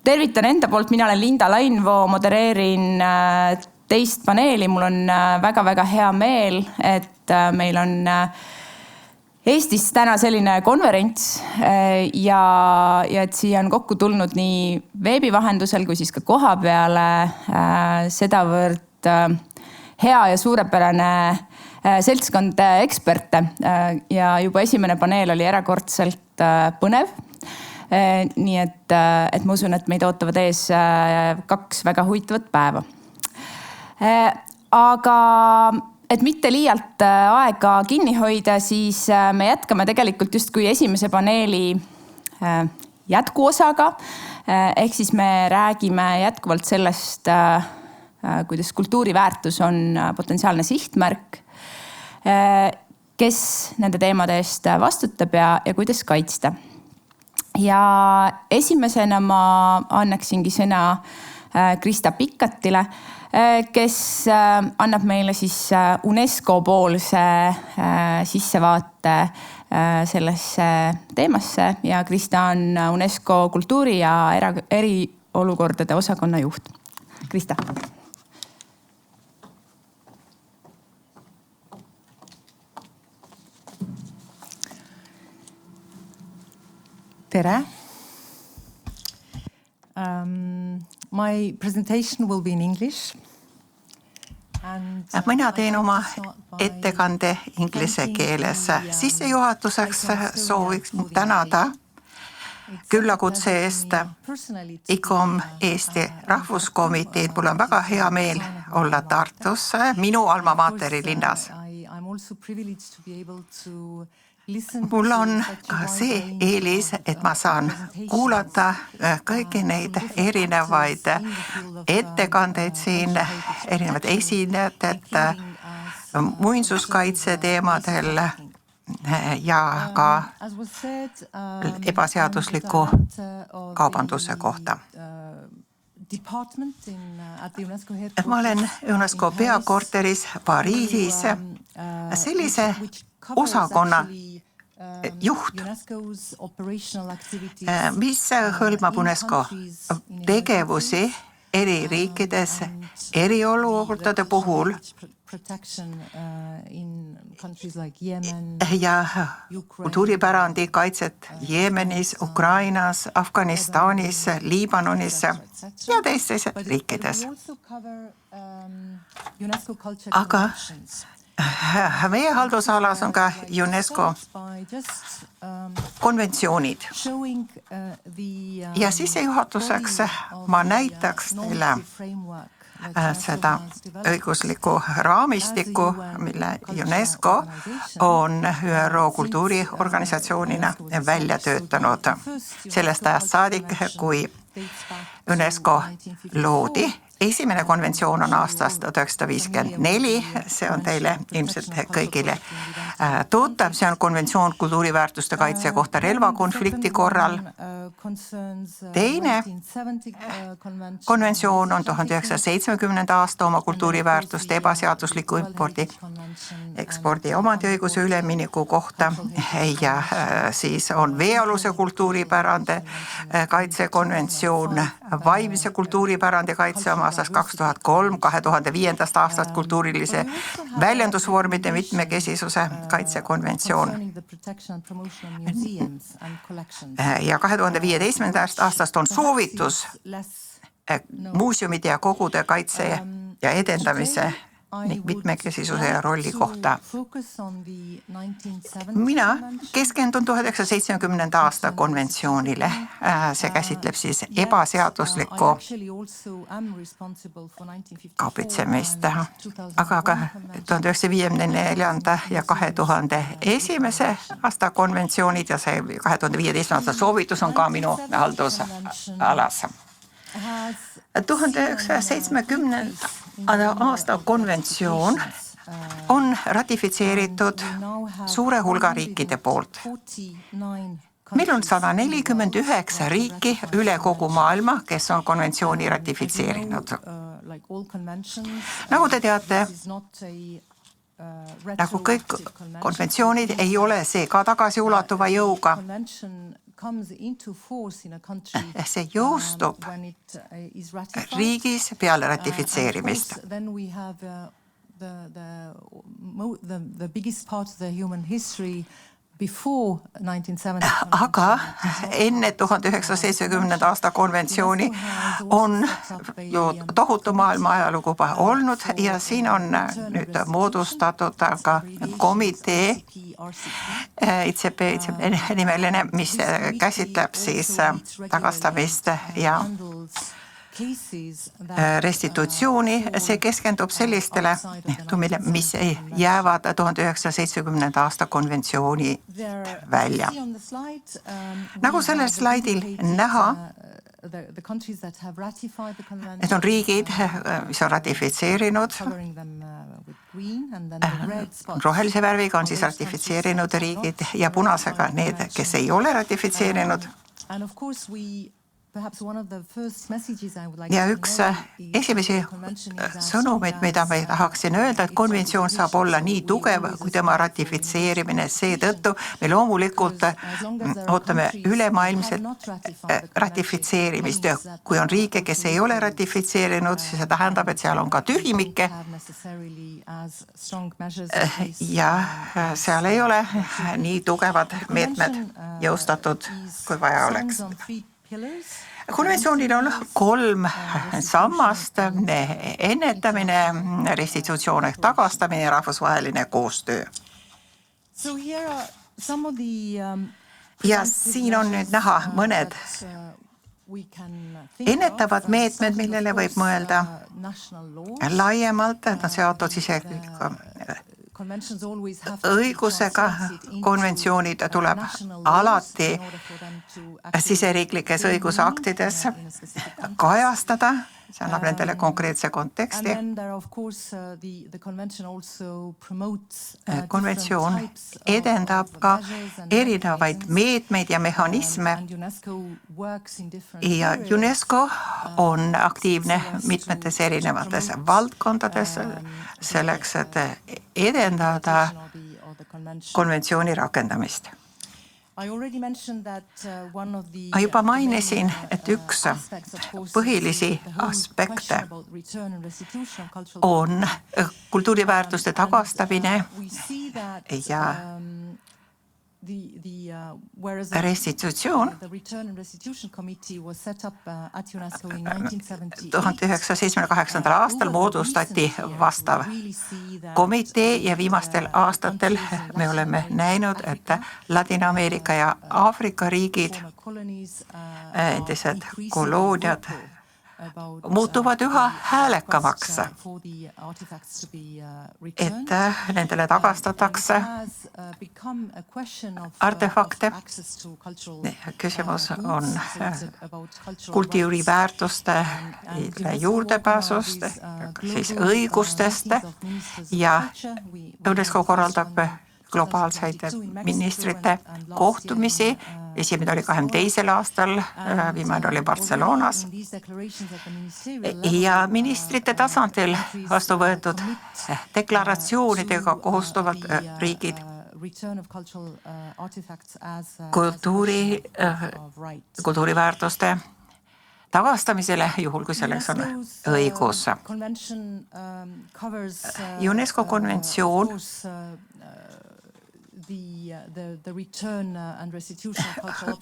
tervitan enda poolt, mina olen Linda Lainvoo, modereerin teist paneeli. Mul on väga-väga hea meel, et meil on Eestis täna selline konverents ja et siia on kokku tulnud nii veebi vahendusel kui siis ka koha peale sedavõrd hea ja suurepärane seltskond eksperte ja juba esimene paneel oli erakordselt põnev. Nii et ma usun, et meid ootavad ees 2 väga huvitavat päeva. Aga et mitte liialt aega kinni hoida, siis me jätkame tegelikult justkui esimese paneeli jätkuosaga. Ehk siis me räägime jätkuvalt sellest, kuidas kultuuriväärtus on potentsiaalne sihtmärk, kes nende teemade eest vastutab ja kuidas kaitsta. Ja esimesena ma annaksingi sõna Krista Pikkatile, kes annab meile siis UNESCO poolse sissevaate sellesse teemasse ja Krista on UNESCO kultuuri- ja eriolukordade osakonna juht. Krista. Tere. My presentation will be in English. Mina teen oma ettekande inglise keeles. Sissejuhatuseks soovin tänada küllakutse eest ICOM Eesti Rahvuskomiteed. Mul on väga hea meel olla Tartus, minu alma materi linnas. Mul on ka see eelis, et ma saan kuulata kõiki neid erinevaid ettekandeid siin, erinevad esinejad muinsuskaitse teemadel ja ka ebaseadusliku kaubanduse kohta. Ma olen UNESCO peakorteris Pariisis sellise osakonna juht, mis hõlmab UNESCO tegevusi eri riikides eriolukordade puhul ja kultuuripärandi kaitset Jeemenis, Ukrainas, Afganistanis, Liibanonis ja teistes riikides. Aga meie haldusalas on ka UNESCO konventsioonid. Ja sissejuhatuseks ma näitaks teile seda õiguslikku raamistikku, mille UNESCO on ÜRO kultuuriorganisatsioonina välja töötanud. Sellest ajast saadik, kui UNESCO loodi. Esimene konventsioon on aastast 1954, see on teile ilmselt kõigile tuttav. See on konventsioon kultuuriväärtuste kaitse kohta relvakonflikti korral. Teine konventsioon on 1970. aasta oma kultuuriväärtuste ebaseadusliku ekspordi ja omandiõiguse ülemineku kohta ja siis on veealuse kultuuripärande kaitsekonventsioon, vaimse kultuuripärandi kaitse oma aastast 2003, 2005. aastast kultuurilise väljendusvormide mitmekesisuse kaitsekonventsioon. Ja 2015. aastast on soovitus muuseumide ja kogude kaitse ja edendamise ning mitmekesisuse ja rolli kohta. Mina keskendun 1970. aasta konventsioonile. See käsitleb siis ebaseaduslikku kaubitsemist. Aga 1954. ja 2001. aasta konventsioonid ja see 2015. aasta soovitus on ka minu haldusalas. 1970. aasta konventsioon on ratifitseeritud suure hulga riikide poolt. Meil on 149 riiki üle kogu maailma, kes on konventsiooni ratifitseerinud. Nagu te teate, nagu kõik konventsioonid ei ole see ka tagasiulatuva jõuga. see jõustub riigis peale ratifitseerimist. Aga enne 1970. aasta konventsiooni on ju tohutu maailma ajalugu olnud ja siin on nüüd moodustatud ka komitee ICP nimeline, mis käsitleb siis tagastamist ja restitutsiooni. See keskendub sellistele juhtumile, mis jäävad 1970. aasta konventsiooni välja. Nagu sellel slaidil näha, need on riigid, mis on ratifitseerinud. Rohelise värviga on siis ratifitseerinud riigid ja punasega need, kes ei ole ratifitseerinud. Ja üks esimesi sõnumeid, mida ma tahaksin öelda, et konventsioon saab olla nii tugev, kui tema ratifitseerimine. Seetõttu me loomulikult ootame ülemaailmset ratifitseerimist. Ja kui on riike, kes ei ole ratifitseerinud, siis see tähendab, et seal on ka tühimikke ja seal ei ole nii tugevad meetmed jõustatud, kui vaja oleks. Konventsioonil on 3 sammast: ennetamine, restitutsioon ehk tagastamine ja rahvusvaheline koostöö. Ja siin on nüüd näha mõned ennetavad meetmed, millele võib mõelda laiemalt, on seotud siseriikliku õigusega. Konventsioonid tuleb alati siseriiklikes õigusaktides kajastada, see annab nendele konkreetse konteksti. Konventsioon edendab ka erinevaid meetmeid ja mehhanisme ja UNESCO on aktiivne mitmetes erinevates valdkondades selleks, et edendada konventsiooni rakendamist. Ma juba mainisin, et üks põhilisi aspekte on kultuuriväärtuste tagastamine ja restitutsioon. 1978. aastal moodustati vastav komitee ja viimastel aastatel me oleme näinud, et Ladina-Ameerika ja Aafrika riigid, endised kolooniad, muutuvad üha häälekamaks, et nendele tagastatakse artefakte. Küsimus on kultuuriväärtuste juurdepääsust, siis õigustest ja UNESCO korraldab globaalseid ministrite kohtumisi. Esimene oli 2022. aastal, viimane oli Barcelonas. Ja ministrite tasandil vastu võetud deklaratsioonidega kohustuvad riigid kultuuriväärtuste tagastamisele, juhul kui selleks on õigus. UNESCO konventsioon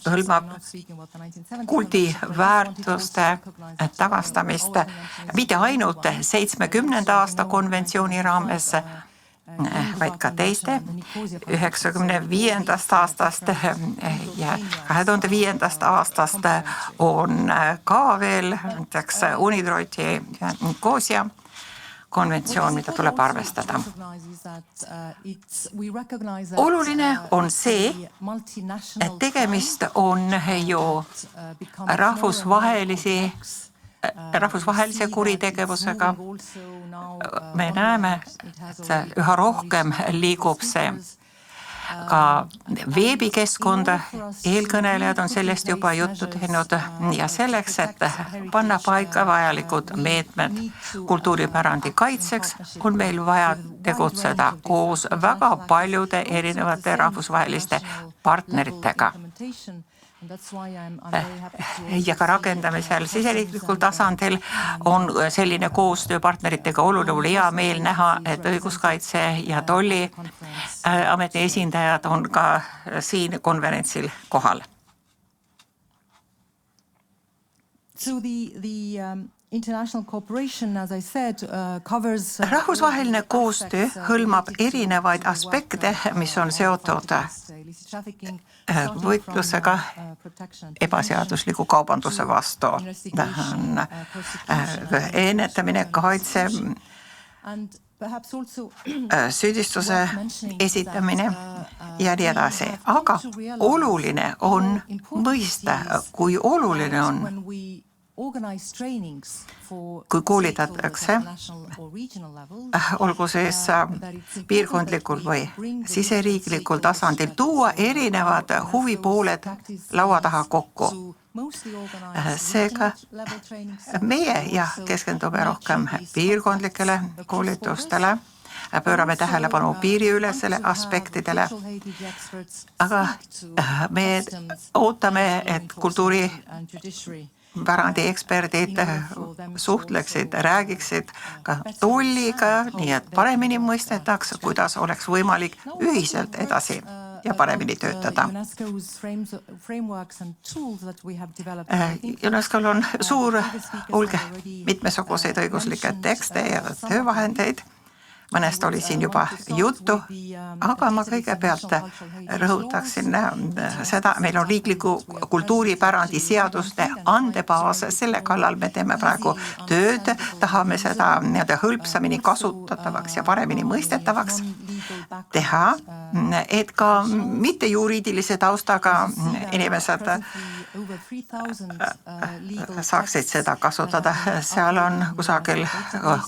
hõlmab kuldiväärtuste tagastamist mitte ainult 70. aasta konventsiooni raames, vaid ka teiste 95. aastast ja 2005. aastast on ka veel näiteks UNIDROIT-i ja Nicosia konventsioon, mida tuleb arvestada. Oluline on see, et tegemist on ju rahvusvahelise kuritegevusega. Me näeme, et üha rohkem liigub see ka veebikeskkonda. Eelkõnelejad on sellest juba juttu teinud ja selleks, et panna paika vajalikud meetmed kultuuripärandi kaitseks, on meil vaja tegutseda koos väga paljude erinevate rahvusvaheliste partneritega. ja ka rakendamisel siseriiklikul tasandil on selline koostöö partneritega oluline. Mul hea meel näha, et õiguskaitse ja tolliameti esindajad on ka siin konverentsil kohal. So the international cooperation, as I said, covers Rahvusvaheline koostöö hõlmab erinevaid aspekte, mis on seotud võitlusega ebaseadusliku kaubanduse vastu. Ennetamine, kaitse, süüdistuse esitamine ja nii edasi. Aga oluline on mõista, kui oluline on, kui koolitatakse, olgu siis piirkondlikul või siseriiklikul tasandil, tuua erinevad huvipooled laua taha kokku. Seega meie keskendume rohkem piirkondlikele koolitustele, pöörame tähelepanu piiriülesele aspektidele, aga me ootame, et kultuuripärandi eksperdid suhtleksid, räägiksid ka tolliga, nii et paremini mõistetaks, kuidas oleks võimalik ühiselt edasi ja paremini töötada. UNESCO-l on suur hulk mitmesuguseid õiguslikke tekste ja töövahendeid. Mõnest oli siin juba juttu, aga ma kõigepealt rõhutaksin seda, meil on riikliku kultuuripärandi seaduste andebaas, selle kallal me teeme praegu tööd, tahame seda hõlpsamini kasutatavaks ja paremini mõistetavaks teha, et ka mittejuriidilise taustaga inimesed saaksid seda kasutada. Seal on kusagil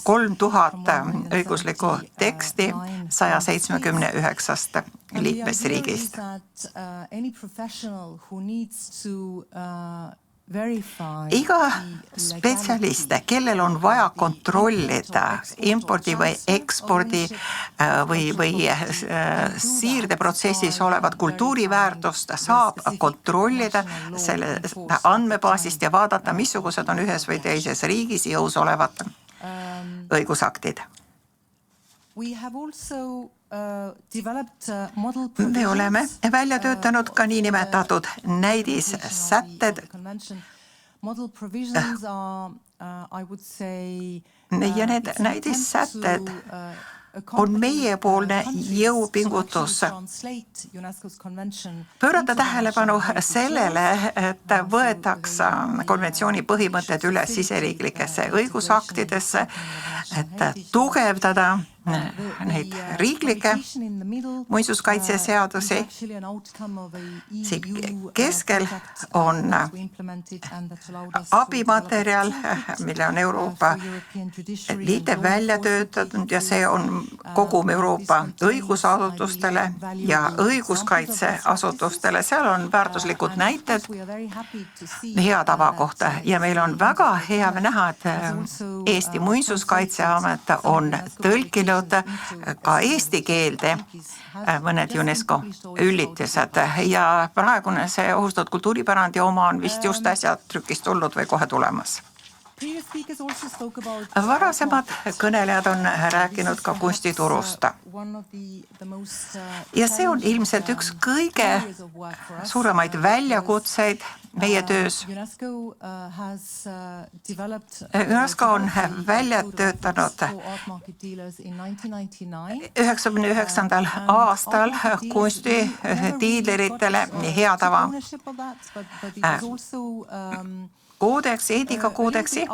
3000 õiguslikku teksti 179 liikmesriigist. Iga spetsialist, kellel on vaja kontrollida impordi või ekspordi või siirdeprotsessis olevat kultuuriväärtust, saab kontrollida selle andmebaasist ja vaadata, missugused on ühes või teises riigis jõus olevad õigusaktid. Me oleme välja töötanud ka niinimetatud näidissätted. Ja need näidissätted on meiepoolne jõupingutus pöörata tähelepanu sellele, et võetaks konventsiooni põhimõtted üle siseriiklikesse õigusaktidesse, et tugevdada neid riiklikke muinsuskaitseseadusi. Keskel on abimaterjal, mille on Euroopa Liit välja töötatud ja see on kogum Euroopa õigusasutustele ja õiguskaitseasutustele. Seal on väärtuslikud näited hea tava kohta ja meil on väga hea näha, et Eesti Muinsuskaitseamet on tõlkinud ka eesti keelde mõned UNESCO üllitised ja praegune see ohustatud kultuuripärandi oma on vist just äsja trükist tulnud või kohe tulemas. Varasemad kõnelejad on rääkinud ka kunstiturust. Ja see on ilmselt üks kõige suuremaid väljakutseid meie töös. UNESCO on välja töötanud 1999. aastal kunstidiileritele hea tava koodeksi, eetikakoodeksi.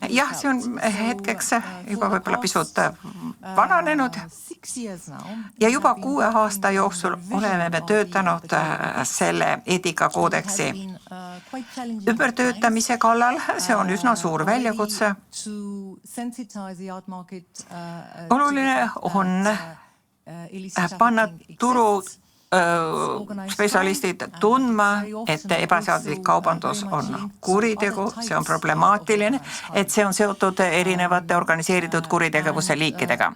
Jah, see on hetkeks juba võib-olla pisut vananenud ja juba 6 aasta jooksul oleme me töötanud selle eetikakoodeksi ümbertöötamise kallal. See on üsna suur väljakutse. Oluline on panna turu spetsialistid tundma, et ebaseaduslik kaubandus on kuritegu, see on problemaatiline, et see on seotud erinevate organiseeritud kuritegevuse liikidega.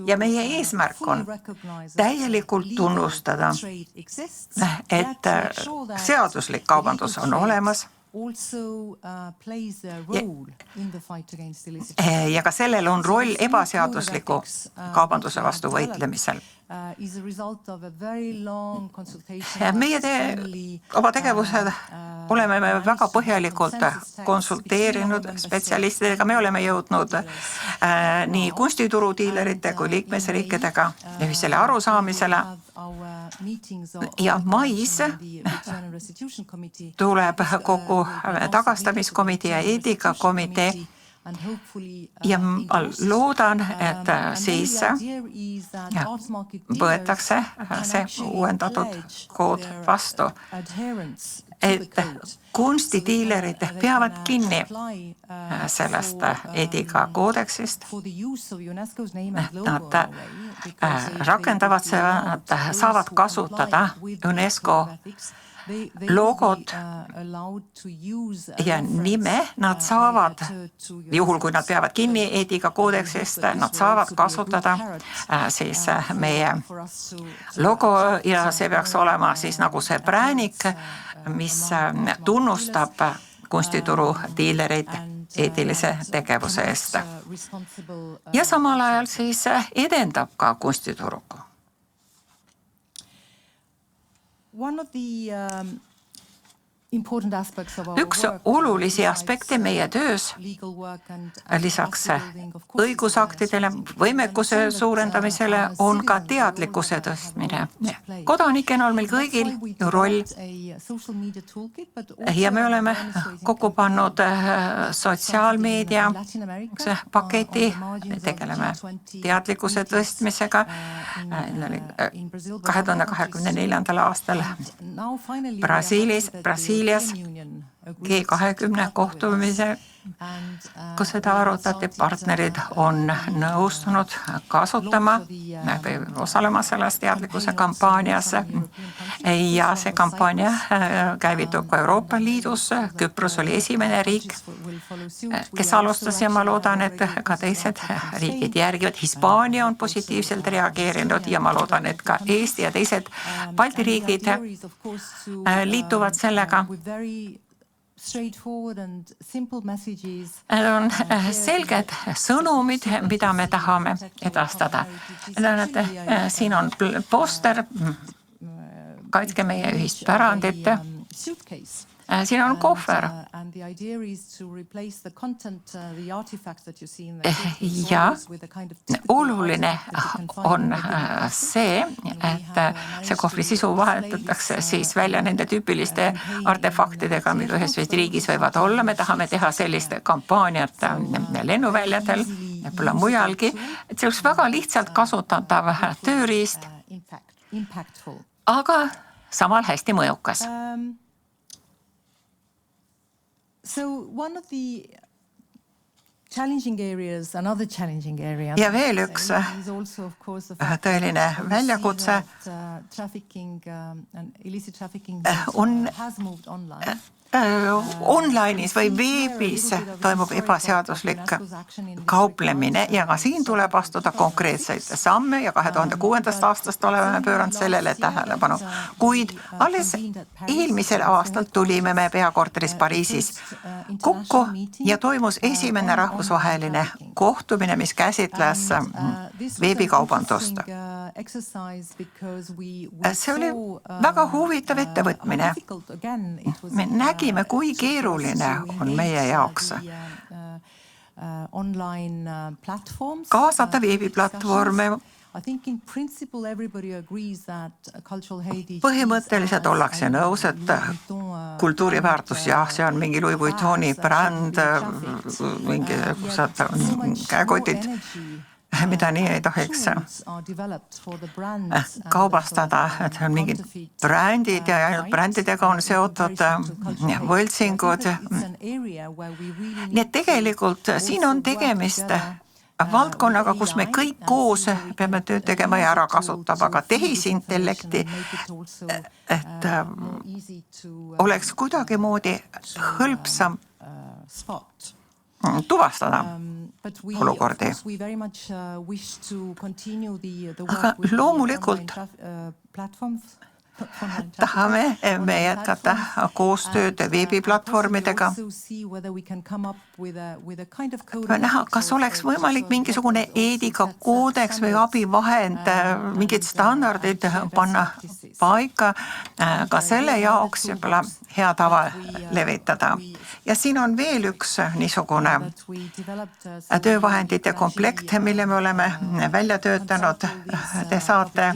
Ja meie eesmärk on täielikult tunnustada, et seaduslik kaubandus on olemas ja ka sellel on roll ebaseadusliku kaubanduse vastu võitlemisel. Meie oma tegevused oleme me väga põhjalikult konsulteerinud spetsialistidega, me oleme jõudnud nii kunstituru diilerite kui liikmesriikidega ühisele arusaamisele ja mais tuleb kogu tagastamiskomitee ja eetikakomitee ja ma loodan, et siis võetakse see uuendatud kood vastu, et kunstidiilerid peavad kinni sellest eetikakoodeksist. Nad rakendavad seda, nad saavad kasutada UNESCO logot ja nime, nad saavad, juhul kui nad peavad kinni eetikakoodeksist, nad saavad kasutada siis meie logo ja see peaks olema siis nagu see präänik, mis tunnustab kunstituru diilereid eetilise tegevuse eest. Ja samal ajal siis edendab ka kunstituruga. Üks olulisi aspekte meie töös lisaks õigusaktidele, võimekuse suurendamisele on ka teadlikkuse tõstmine. Kodanikena on meil kõigil roll ja me oleme kokku pannud sotsiaalmeedia paketi, tegeleme teadlikkuse tõstmisega 2024. aastal Brasiilias G20 kohtumise, kus seda arutati, partnerid on nõustunud kasutama või osalema selles teadlikkuse kampaanias ja see kampaania käivitub ka Euroopa Liidus. Küpros oli esimene riik, kes alustas ja ma loodan, et ka teised riigid järgivad. Hispaania on positiivselt reageerinud ja ma loodan, et ka Eesti ja teised Balti riigid liituvad sellega. Need on selged sõnumid, mida me tahame edastada. Siin on poster, kaitske meie ühist pärandit. Siin on kohver. Ja oluline on see, et see kohvri sisu vahetatakse siis välja nende tüüpiliste artefaktidega, mida ühes riigis võivad olla. Me tahame teha sellist kampaaniat lennuväljadel, võib-olla mujalgi, et see oleks väga lihtsalt kasutatav tööriist, aga samal hästi mõjukas. So one of the challenging areas, another challenging area. Ja veel üks tõeline väljakutse on online'is või veebis toimub ebaseaduslik kauplemine ja ka siin tuleb astuda konkreetseid samme ja 2006. aastast oleme pööranud sellele tähelepanu. Kuid alles eelmisel aastal tulime me peakorteris Pariisis kokku ja toimus esimene rahvusvaheline kohtumine, mis käsitles veebikaubandust. See oli väga huvitav ettevõtmine. Me nägime, kui keeruline on meie jaoks kaasata veebiplatvorme. Põhimõtteliselt ollakse nõus, et kultuuriväärtus, jah, see on mingi Louis Vuittoni bränd, mingisugused käekotid, mida nii ei tohiks kaubastada, et on mingid brändid ja ainult brändidega on seotud võltsingud. Nii et tegelikult siin on tegemist valdkonnaga, kus me kõik koos peame tööd tegema ja ära kasutama ka tehisintellekti, et oleks kuidagimoodi hõlpsam tuvastada olukordi. Aga loomulikult tahame me jätkata koostööd veebiplatvormidega. Näha, kas oleks võimalik mingisugune eetikakoodeks või abivahend, mingid standardid panna paika ka selle jaoks ja hea tava levitada. Ja siin on veel üks niisugune töövahendite komplekt, mille me oleme välja töötanud. Te saate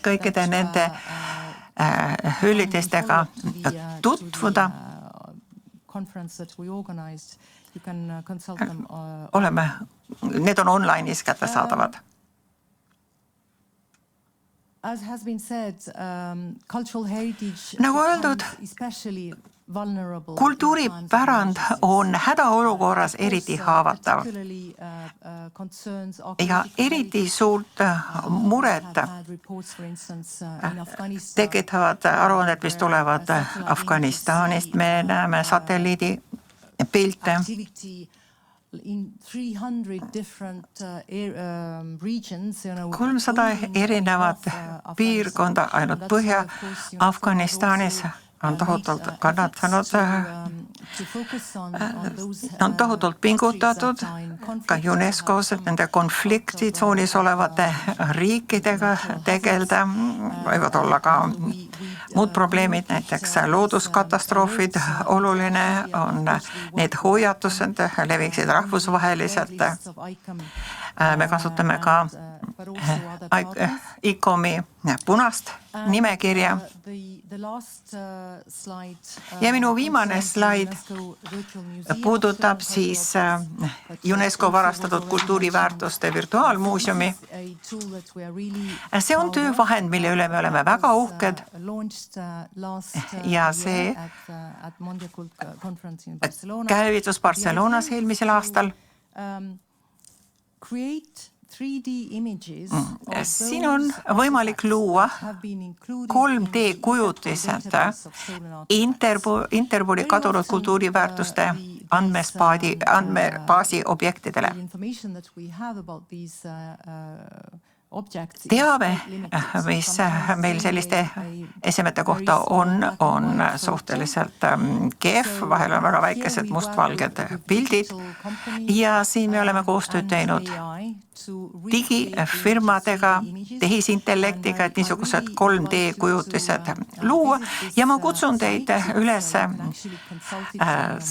kõikide nende üldistega tutvuda. Need on online'is kättesaadavad. Nagu öeldud, kultuuripärand on hädaolukorras eriti haavatav ja eriti suurt muret tekitavad aruanded, mis tulevad Afganistanist. Me näeme satelliidi pilte. 300 erinevat piirkonda ainult Põhja-Afganistanis on tohutult kannatanud, on tohutult pingutatud ka UNESCOs, et nende konfliktitsoonis olevate riikidega tegelda. Võivad olla ka muud probleemid, näiteks looduskatastroofid. Oluline on need hoiatused leviksid rahvusvaheliselt. Me kasutame ka ICOM-i punast nimekirja. Ja minu viimane slaid puudutab siis UNESCO varastatud kultuuriväärtuste virtuaalmuuseumi. See on töövahend, mille üle me oleme väga uhked. Ja see käivitus Barcelonas eelmisel aastal. Siin on võimalik luua 3D kujutised Interpoli kadunud kultuuriväärtuste andmebaasi objektidele. Teave, mis meil selliste esemete kohta on suhteliselt kehv, vahel on väga väikesed mustvalged pildid ja siin me oleme koostööd teinud digifirmadega, tehisintellektiga, et niisugused 3D kujutised luua ja ma kutsun teid üles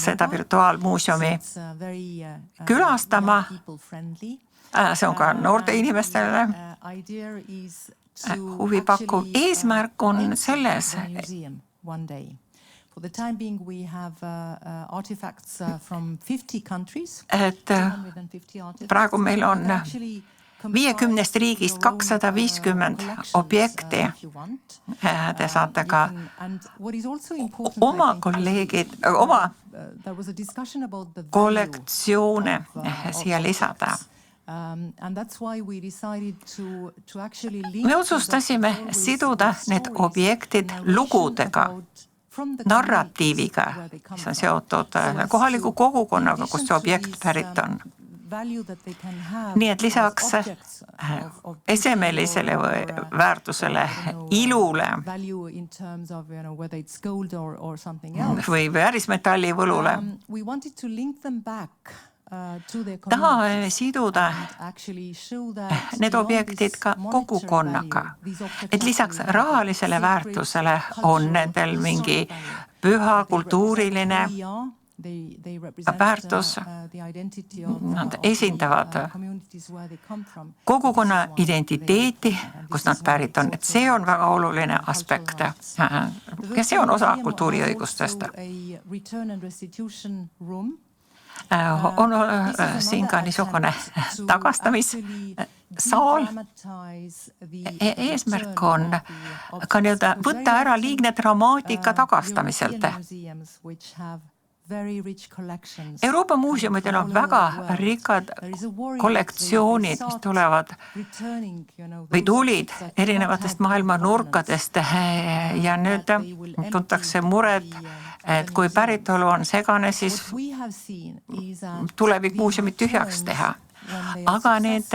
seda virtuaalmuuseumi külastama. See on ka noorte inimestele huvipakkuv. Eesmärk on selles, et praegu meil on 50 riigist 250 objekti. Te saate ka oma kolleegid, oma kollektsioone siia lisada. Me otsustasime siduda need objektid lugudega, narratiiviga, mis on seotud kohaliku kogukonnaga, kust see objekt pärit on. Nii et lisaks esemelisele väärtusele, ilule või väärismetalli võlule, tahame siduda need objektid ka kogukonnaga, et lisaks rahalisele väärtusele on nendel mingi püha kultuuriline väärtus. Nad esindavad kogukonna identiteeti, kust nad pärit on. Et see on väga oluline aspekt ja see on osa kultuuriõigustest. On siin ka niisugune tagastamissaal. Eesmärk on ka võtta ära liigne dramaatika tagastamiselt. very rich collections. Euroopa muuseumidel on väga rikkad kollektsioonid, mis tulevad või tulid erinevatest maailma nurkadest ja nüüd tuntakse muret, et kui päritolu on segane, siis tulevik muuseumid tühjaks teha. Aga need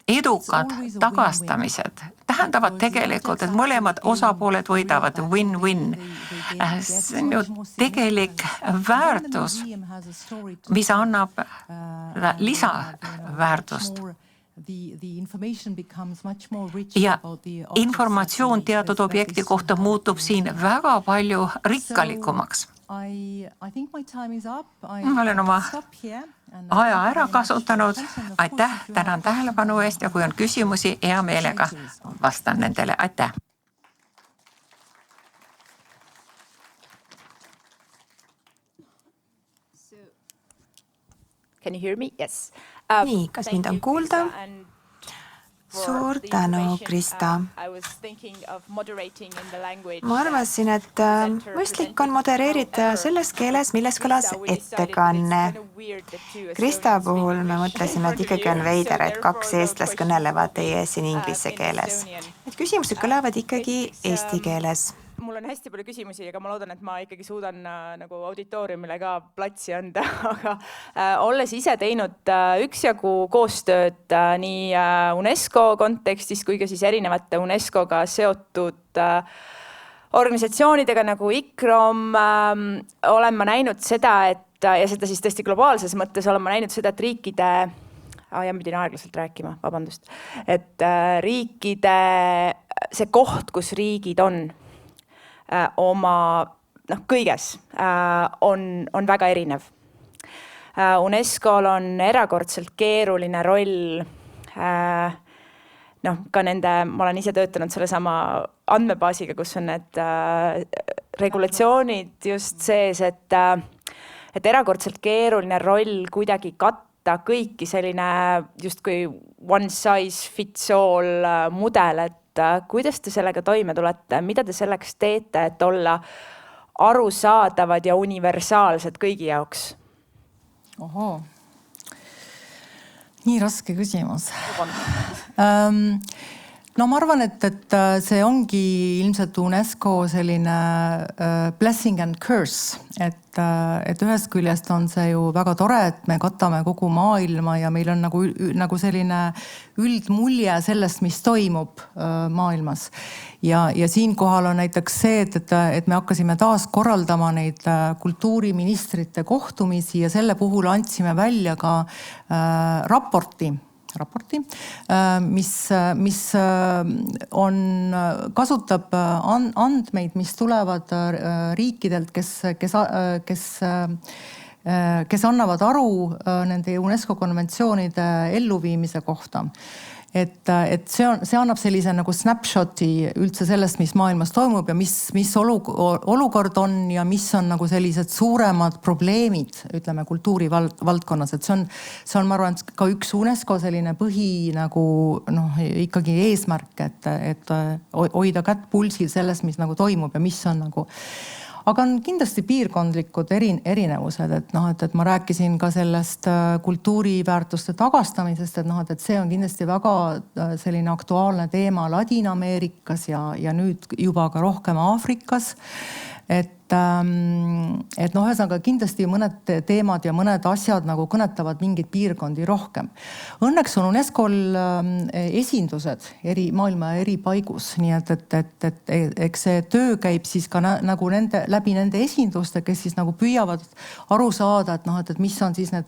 edukad tagastamised tähendavad tegelikult, et mõlemad osapooled võidavad win-win. See on ju tegelik väärtus, mis annab lisaväärtust. Ja informatsioon teatud objekti kohta muutub siin väga palju rikkalikumaks. Ma olen oma aja ära kasutanud. Aitäh, tänan tähelepanu eest ja kui on küsimusi, hea meelega vastan nendele. Aitäh! Can you hear me? Yes. Nii, kas mind on kuulda? Suur tänu, Krista. Ma arvasin, et mõistlik on modereerida selles keeles, milles kõlas ettekanne. Krista puhul me mõtlesime, et ikkagi on veider, et 2 eestlast kõnelevad teie siin inglise keeles. Need küsimused kõlavad ikkagi eesti keeles. Mul on hästi palju küsimusi, aga ma loodan, et ma ikkagi suudan nagu auditooriumile ka platsi anda. Aga olles ise teinud üksjagu koostööd nii UNESCO kontekstis kui ka siis erinevate UNESCO-ga seotud organisatsioonidega nagu ICROM, olen ma näinud seda, ja seda siis tõesti globaalses mõttes olen ma näinud seda, et riikide ja ma pidin aeglaselt rääkima, vabandust, et riikide, see koht, kus riigid on oma kõiges on väga erinev. UNESCO-l on erakordselt keeruline roll ka nende, ma olen ise töötanud selle sama andmebaasiga, kus on need regulatsioonid just sees, et erakordselt keeruline roll kuidagi katta kõiki selline justkui one size fits all mudel, et kuidas te sellega toime tulete, mida te selleks teete, et olla arusaadavad ja universaalsed kõigi jaoks? Ohoo. Nii raske küsimus. No ma arvan, et see ongi ilmselt UNESCO selline blessing and curse, et ühest küljest on see ju väga tore, et me katame kogu maailma ja meil on nagu selline üldmulje sellest, mis toimub maailmas. Ja siinkohal on näiteks see, et me hakkasime taas korraldama neid kultuuriministrite kohtumisi ja selle puhul andsime välja ka raporti, mis kasutab andmeid, mis tulevad riikidelt, kes annavad aru nende UNESCO konventsioonide elluviimise kohta. Et see annab sellise nagu snapshoti üldse sellest, mis maailmas toimub ja mis olukord on ja mis on nagu sellised suuremad probleemid, ütleme, kultuurivaldkonnas. Et see on, ma arvan, ka üks UNESCO selline põhi nagu ikkagi eesmärk, et hoida kätt pulsil sellest, mis nagu toimub ja mis on nagu. Aga on kindlasti piirkondlikud erinevused, et ma rääkisin ka sellest kultuuriväärtuste tagastamisest, et see on kindlasti väga selline aktuaalne teema Ladina-Ameerikas ja nüüd juba ka rohkem Aafrikas. Et ühesõnaga kindlasti mõned teemad ja mõned asjad nagu kõnetavad mingid piirkondi rohkem. Õnneks on UNESCO-l esindused maailma eri paigus, nii et eks see töö käib siis ka nagu läbi nende esinduste, kes siis nagu püüavad aru saada, et mis on siis need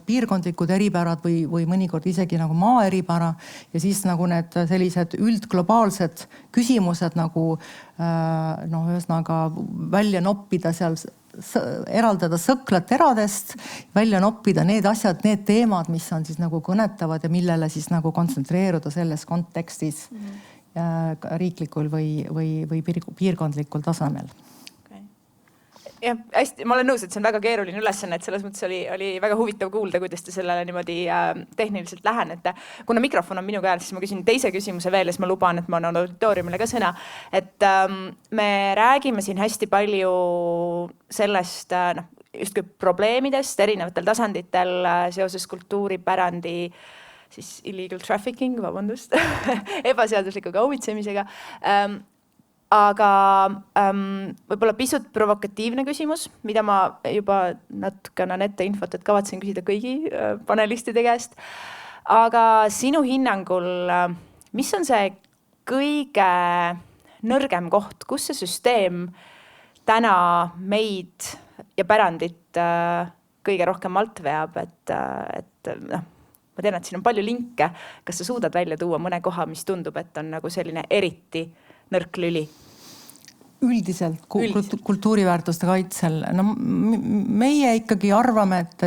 piirkondlikud eripärad või mõnikord isegi nagu maa eripära ja siis nagu need sellised üldglobaalsed küsimused nagu ühesõnaga välja noppida seal, eraldada sõklad teradest, välja noppida need asjad, need teemad, mis on siis nagu kõnetavad ja millele siis nagu kontsentreeruda selles kontekstis riiklikul või piirkondlikul tasemel. Ja hästi, ma olen nõus, et see on väga keeruline ülesanne, et selles mõttes oli väga huvitav kuulda, kuidas te sellele niimoodi tehniliselt lähenete. Kuna mikrofon on minu käel, siis ma küsin teise küsimuse veel, siis ma luban, et ma annan auditooriumile ka sõna. Et me räägime siin hästi palju sellest, justkui probleemidest erinevatel tasanditel seoses kultuuripärandi siis illegal trafficking, vabandust, ebaseadusliku kaubitsemisega. Aga võib-olla pisut provokatiivne küsimus, mida ma juba natuke annan ette infot, et kavatsen küsida kõigi panelistide käest. Aga sinu hinnangul, mis on see kõige nõrgem koht, kus see süsteem täna meid ja pärandit kõige rohkem alt veab, et ma tean, et siin on palju linke. Kas sa suudad välja tuua mõne koha, mis tundub, et on nagu selline eriti nõrk lüli? Üldiselt kultuuriväärtuste kaitsel. No, meie ikkagi arvame, et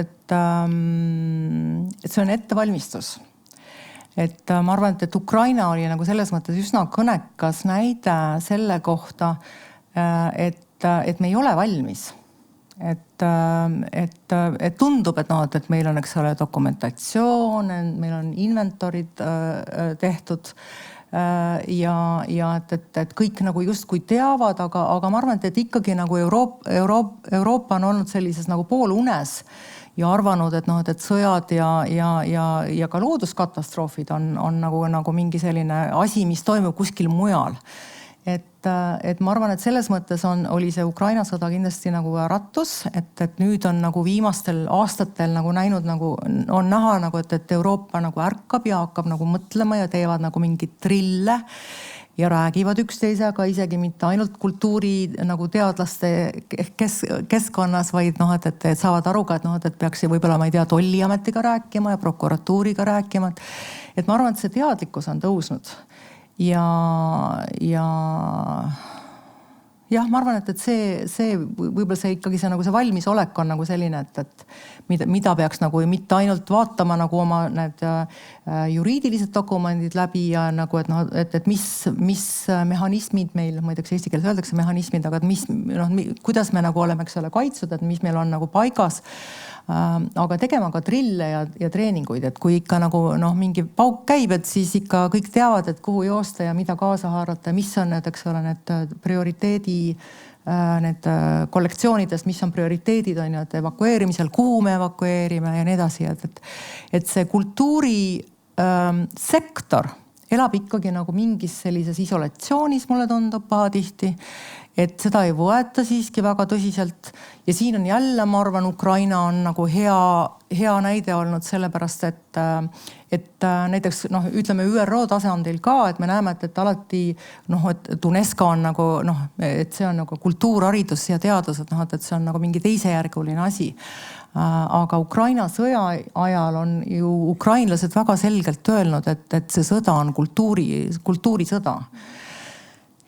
see on ettevalmistus. Et ma arvan, et Ukraina oli nagu selles mõttes üsna kõnekas näide selle kohta, et me ei ole valmis. Et tundub, et meil on, eks ole, dokumentatsioon, meil on inventorid tehtud ja et kõik nagu justkui teavad, aga ma arvan, et ikkagi nagu Euroopa on olnud sellises nagu poolunes ja arvanud, et sõjad ja ka looduskatastroofid on nagu mingi selline asi, mis toimub kuskil mujal. Et ma arvan, et selles mõttes oli see Ukraina sõda kindlasti nagu äratus, et nüüd on nagu viimastel aastatel nagu näinud, nagu on näha nagu, et Euroopa nagu ärkab ja hakkab nagu mõtlema ja teevad nagu mingid trille ja räägivad üksteisega, isegi mitte ainult kultuuri nagu teadlaste keskkonnas, vaid et saavad aru ka, et peaks võib-olla, ma ei tea, tolliametiga rääkima ja prokuratuuriga rääkima. Et ma arvan, et see teadlikkus on tõusnud. Ja ma arvan, et see võib-olla see ikkagi see, nagu see valmisolek on nagu selline, et mida peaks nagu mitte ainult vaatama nagu oma need juriidilised dokumendid läbi ja nagu, et mis mehhanismid meil, ma ei tea, eesti keeles öeldakse mehhanismid, aga kuidas me nagu oleme, eks ole, kaitsud, et mis meil on nagu paigas. Aga tegema ka trille ja treeninguid, et kui ikka nagu mingi pauk käib, et siis ikka kõik teavad, et kuhu joosta ja mida kaasa haarata, mis on need, eks ole, need prioriteedi, need kollektsioonidest, mis on prioriteedid, on ju, et evakueerimisel, kuhu me evakueerime ja nii edasi, et see kultuuri sektor elab ikkagi nagu mingis sellises isolatsioonis, mulle tundub pahatihti, et seda ei võeta siiski väga tõsiselt. Ja siin on jälle, ma arvan, Ukraina on nagu hea näide olnud sellepärast, et näiteks ütleme ÜRO tasandil ka, et me näeme, et alati et UNESCO on nagu, et see on nagu kultuurharidus ja teadus, et see on nagu mingi teisejärguline asi. Aga Ukraina sõja ajal on ju ukrainlased väga selgelt öelnud, et see sõda on kultuurisõda.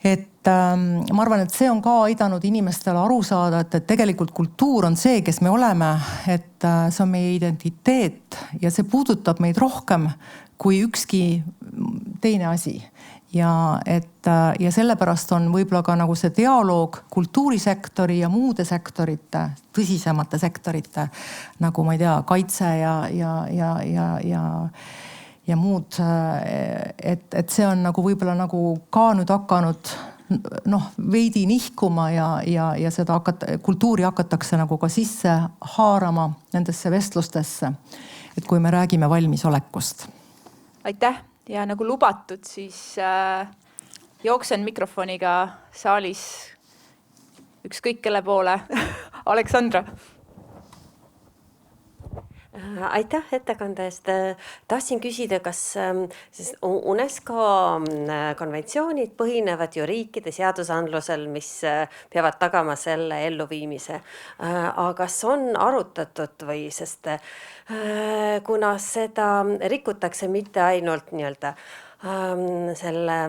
Et ma arvan, et see on ka aidanud inimestele aru saada, et tegelikult kultuur on see, kes me oleme, et see on meie identiteet ja see puudutab meid rohkem kui ükski teine asi. Ja sellepärast on võib-olla ka nagu see dialoog kultuurisektori ja muude sektorite, tõsisemate sektorite, nagu ma ei tea, kaitse ja muud, et see on nagu võib-olla nagu ka nüüd hakanud veidi nihkuma ja seda kultuuri hakatakse nagu ka sisse haarama nendesse vestlustesse, et kui me räägime valmisolekust. Aitäh ja nagu lubatud, siis jooksen mikrofoniga saalis ükskõik kelle poole. Aleksandra. Aitäh ettekande eest. Tahtsin küsida, kas UNESCO konventsioonid põhinevad ju riikide seadusandlusel, mis peavad tagama selle elluviimise. Aga kas on arutatud või, sest kuna seda rikutakse mitte ainult nii-öelda selle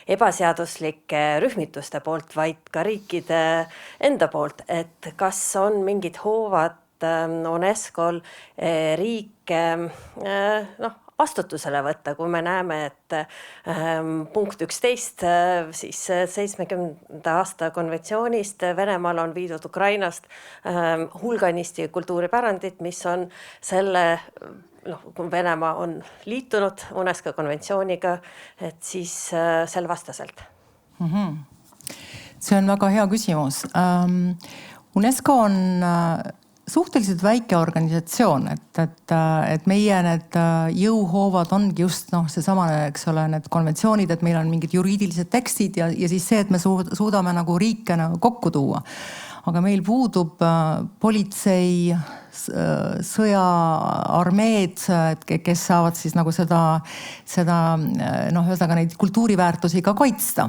ebaseaduslike rühmituste poolt, vaid ka riikide enda poolt, et kas on mingid hoovad UNESCO-l riike vastutusele võtta, kui me näeme, et punkt 11 siis 70. aasta konventsioonist Venemaal on viidud Ukrainast hulganisti kultuuripärandit, mis on selle, kui Venemaa on liitunud UNESCO konventsiooniga, et siis selle vastaselt. See on väga hea küsimus. UNESCO on suhteliselt väike organisatsioon, et meie need jõuhoovad ongi just seesamane, eks ole, need konventsioonid, et meil on mingid juriidilised tekstid ja siis see, et me suudame nagu riike kokku tuua. Aga meil puudub politsei, sõjaarmeed, kes saavad siis nagu seda ühesõnaga neid kultuuriväärtusi ka kaitsta.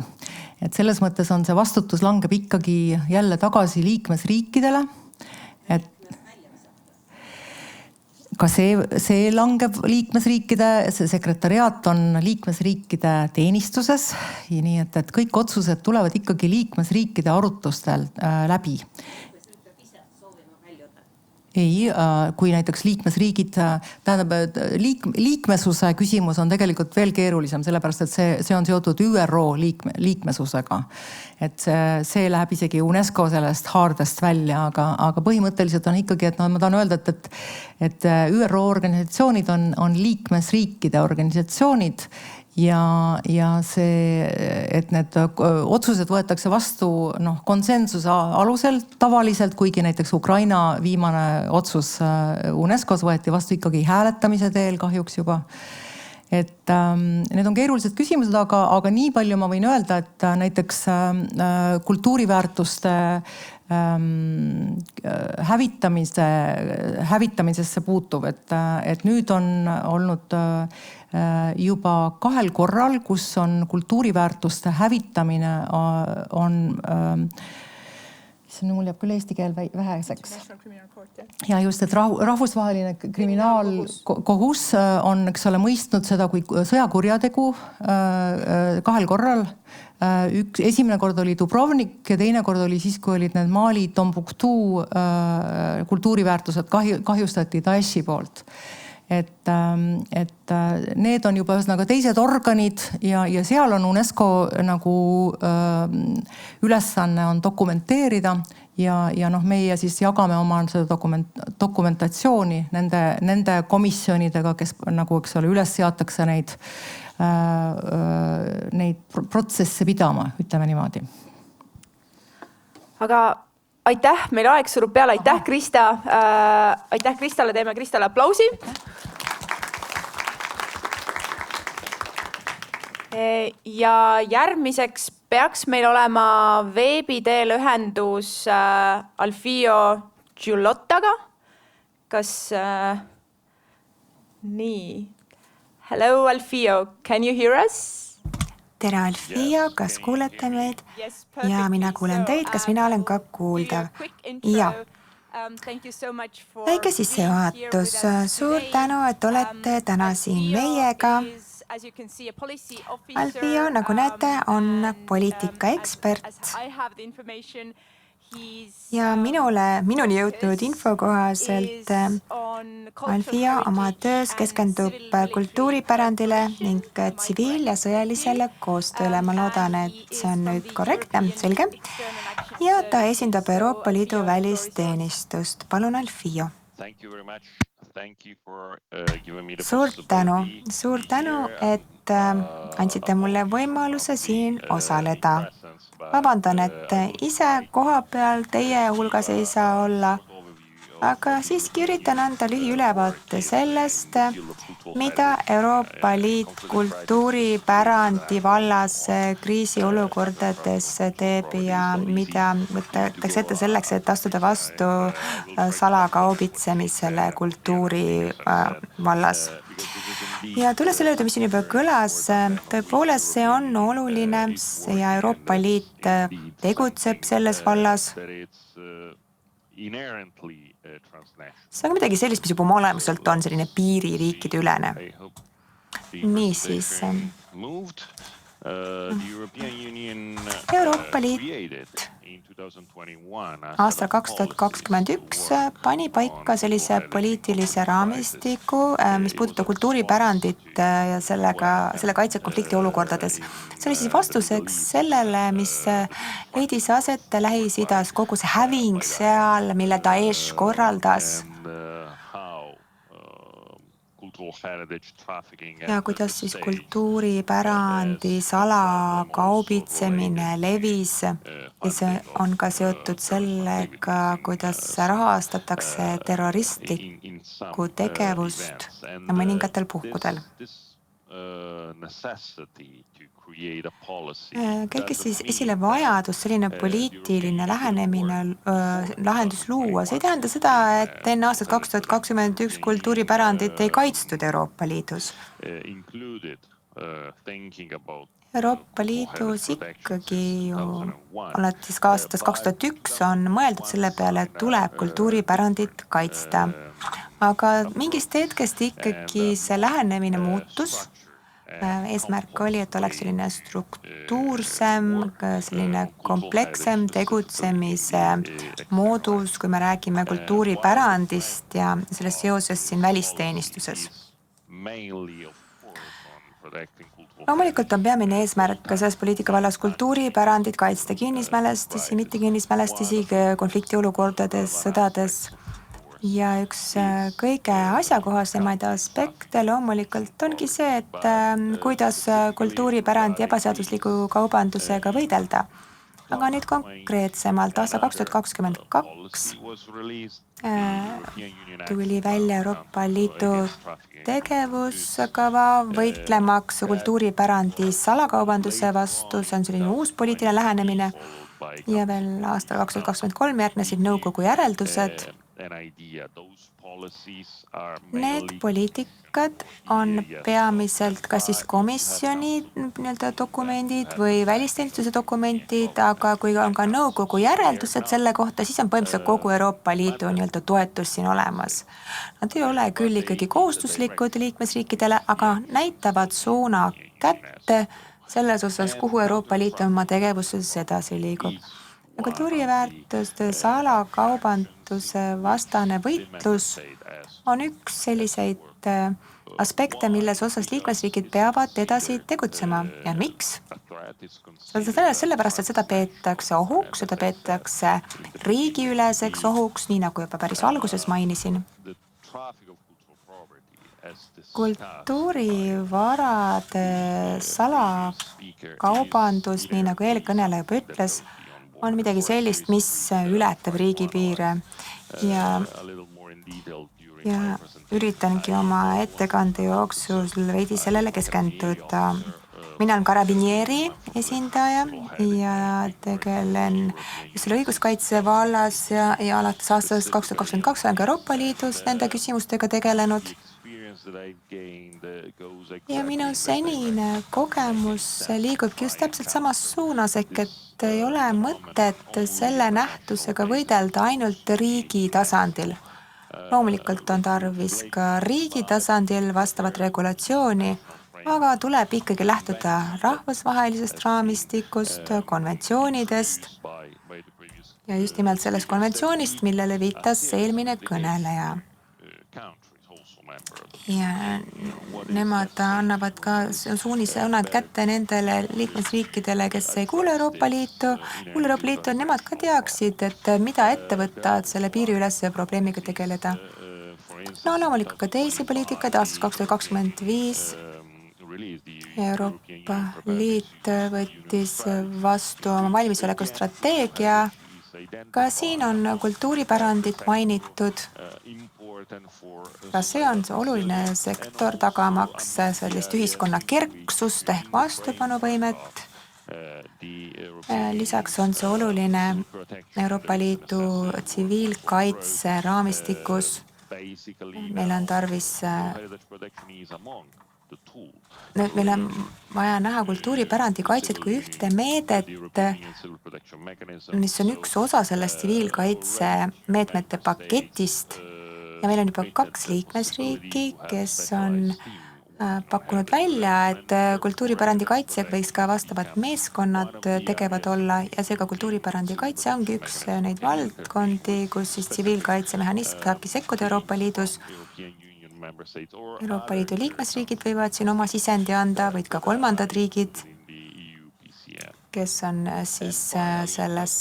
Et selles mõttes on see vastutus langeb ikkagi jälle tagasi liikmesriikidele. Et ka see langeb liikmesriikide, see sekretariaat on liikmesriikide teenistuses, nii et kõik otsused tulevad ikkagi liikmesriikide arutustel läbi. Ei, kui näiteks liikmesriigid, tähendab, liikmesuse küsimus on tegelikult veel keerulisem, sellepärast et see on seotud ÜRO liikmesusega. Et see läheb isegi UNESCO sellest haardest välja, aga põhimõtteliselt on ikkagi, et ma tahan öelda, et ÜRO organisatsioonid on liikmesriikide organisatsioonid ja see, et need otsused võetakse vastu konsensuse alusel tavaliselt, kuigi näiteks Ukraina viimane otsus UNESCOs võeti vastu ikkagi hääletamise teel kahjuks juba. Et need on keerulised küsimused, aga nii palju ma võin öelda, et näiteks kultuuriväärtuste hävitamisesse puutuv, et nüüd on olnud juba 2 korral, kus on kultuuriväärtuste hävitamine on mul jääb küll eesti keel väheseks. Ja just, et rahvusvaheline kriminaalkohus on, eks ole, mõistnud seda kui sõjakurjategu 2 korral. Esimene kord oli Dubrovnik ja teine kord oli siis, kui olid need Mali, Tombuktu kultuuriväärtused kahjustati Daeshi poolt. Et need on juba ühesõnaga teised organid ja seal on UNESCO nagu ülesanne on dokumenteerida ja meie siis jagame oma seda dokumentatsiooni nende komisjonidega, kes nagu, eks ole, üles seatakse neid protsesse pidama, ütleme niimoodi. Aga aitäh, meil aeg surub peale, aitäh Krista, aitäh Kristale, teeme Kristale aplausi. Ja järgmiseks peaks meil olema veebiteel ühendus Alfio Giullottaga. Kas nii? Hello Alfio, can you hear us? Tere Alfio, kas kuulete meid? Ja mina kuulen teid, kas mina olen ka kuuldav? Ja. Väike sissejuhatus. Suur tänu, et olete täna siin meiega. Alfio, nagu näete, on poliitikaekspert ja minuni jõudnud info kohaselt Alfio oma töös keskendub kultuuripärandile ning tsiviil- ja sõjalisele koostööle. Ma loodan, et see on nüüd korrektne, selge. Ja ta esindab Euroopa Liidu välisteenistust. Palun, Alfio. Suur tänu, et andsite mulle võimaluse siin osaleda. Vabandan, et ise koha peal teie hulgas ei saa olla, aga siiski üritan anda lühiülevaate sellest, mida Euroopa Liit kultuuripärandi vallas kriisiolukordades teeb ja mida võetakse ette selleks, et astuda vastu salakaubitsemisele kultuuri vallas. Ja tulles selle juurde, mis siin juba kõlas, tõepoolest see on oluline ja Euroopa Liit tegutseb selles vallas. See on midagi sellist, mis juba oma olemuselt on selline piiririikide ülene. Niisiis, Euroopa Liit aastal 2021 pani paika sellise poliitilise raamistiku, mis puudutab kultuuripärandit ja selle kaitset konflikti olukordades. See oli siis vastuseks sellele, mis leidis aset Lähis-Idas, kogu see häving seal, mille Daesh korraldas. ja kuidas siis kultuuripärandi salakaubitsemine levis ja see on ka seotud sellega, kuidas rahastatakse terroristlikku tegevust mõningatel puhkudel. Kerkis siis esile vajadus selline poliitiline lähenemine lahendus luua. See ei tähenda seda, et enne aastat 2021 kultuuripärandit ei kaitstud Euroopa Liidus. Euroopa Liidus ikkagi ju alates aastast 2001 on mõeldud selle peale, et tuleb kultuuripärandit kaitsta. Aga mingist hetkest ikkagi see lähenemine muutus. Eesmärk oli, et oleks selline struktuursem, selline komplekssem tegutsemise moodus, kui me räägime kultuuripärandist ja sellest seoses siin välisteenistuses. Loomulikult on peamine eesmärk selles poliitika vallas kultuuripärandit kaitsta, kinnismälestisi, mitte kinnismälestisi konfliktiolukordades, sõdades. Ja üks kõige asjakohasemaid aspekte loomulikult ongi see, et kuidas kultuuripärandi ebaseadusliku kaubandusega võidelda. Aga nüüd konkreetsemalt aasta 2022 tuli välja Euroopa Liidu tegevuskava võitlemaks kultuuripärandi salakaubanduse vastu. See on selline uus poliitiline lähenemine ja veel aastal 2023 järgnesid nõukogu järeldused. Need poliitikad on peamiselt kas siis komisjoni dokumendid või välisteenistuse dokumendid, aga kui on ka nõukogu järeldused selle kohta, siis on põhimõtteliselt kogu Euroopa Liidu toetus siin olemas. Nad ei ole küll ikkagi kohustuslikud liikmesriikidele, aga näitavad suuna kätte selles osas, kuhu Euroopa Liit oma tegevuses edasi liigub. Kultuuriväärtuste salakaubanduse vastane võitlus on üks selliseid aspekte, milles osas liikmesriigid peavad edasi tegutsema. Ja miks? Sellepärast, et seda peetakse ohuks, seda peetakse riigiüleseks ohuks, nii nagu juba päris alguses mainisin. Kultuurivarade salakaubandus, nii nagu eelkõneleja juba ütles, on midagi sellist, mis ületab riigipiire ja üritangi oma ettekande jooksul veidi sellele keskenduda. Mina olen Carabinieri esindaja ja tegelen selle õiguskaitse vallas ja alates aastast 2022 olen ka Euroopa Liidus nende küsimustega tegelenud. Ja minu senine kogemus liigubki just täpselt samas suunas, et ei ole mõtet selle nähtusega võidelda ainult riigi tasandil. Loomulikult on tarvis ka riigi tasandil vastavat regulatsiooni, aga tuleb ikkagi lähtuda rahvusvahelisest raamistikust, konventsioonidest ja just nimelt sellest konventsioonist, millele viitas eelmine kõneleja. Ja nemad annavad ka suunised kätte nendele liikmesriikidele, kes ei kuule Euroopa Liitu, nemad ka teaksid, et mida ette võtta, et selle piiriülese probleemiga tegeleda. No loomulikult ka teisi poliitikaid aastast 2025 Euroopa Liit võttis vastu oma valmisoleku strateegia. Ka siin on kultuuripärandit mainitud. Ka see on oluline sektor tagamaks sellist ühiskonna kerksust ehk vastupanuvõimet. Lisaks on see oluline Euroopa Liidu tsiviilkaitse raamistikus. Meil on tarvis meil on vaja näha kultuuripärandi kaitset kui ühte meedet, mis on üks osa sellest tsiviilkaitse meetmete paketist. Ja meil on juba 2 liikmesriiki, kes on pakkunud välja, et kultuuripärandi kaitsega võiks ka vastavad meeskonnad tegevad olla ja seega kultuuripärandi kaitse ongi üks neid valdkondi, kus siis tsiviilkaitsemehhanism saabki sekkuda Euroopa Liidus. Euroopa Liidu liikmesriigid võivad siin oma sisendi anda, võid ka kolmandad riigid, kes on siis selles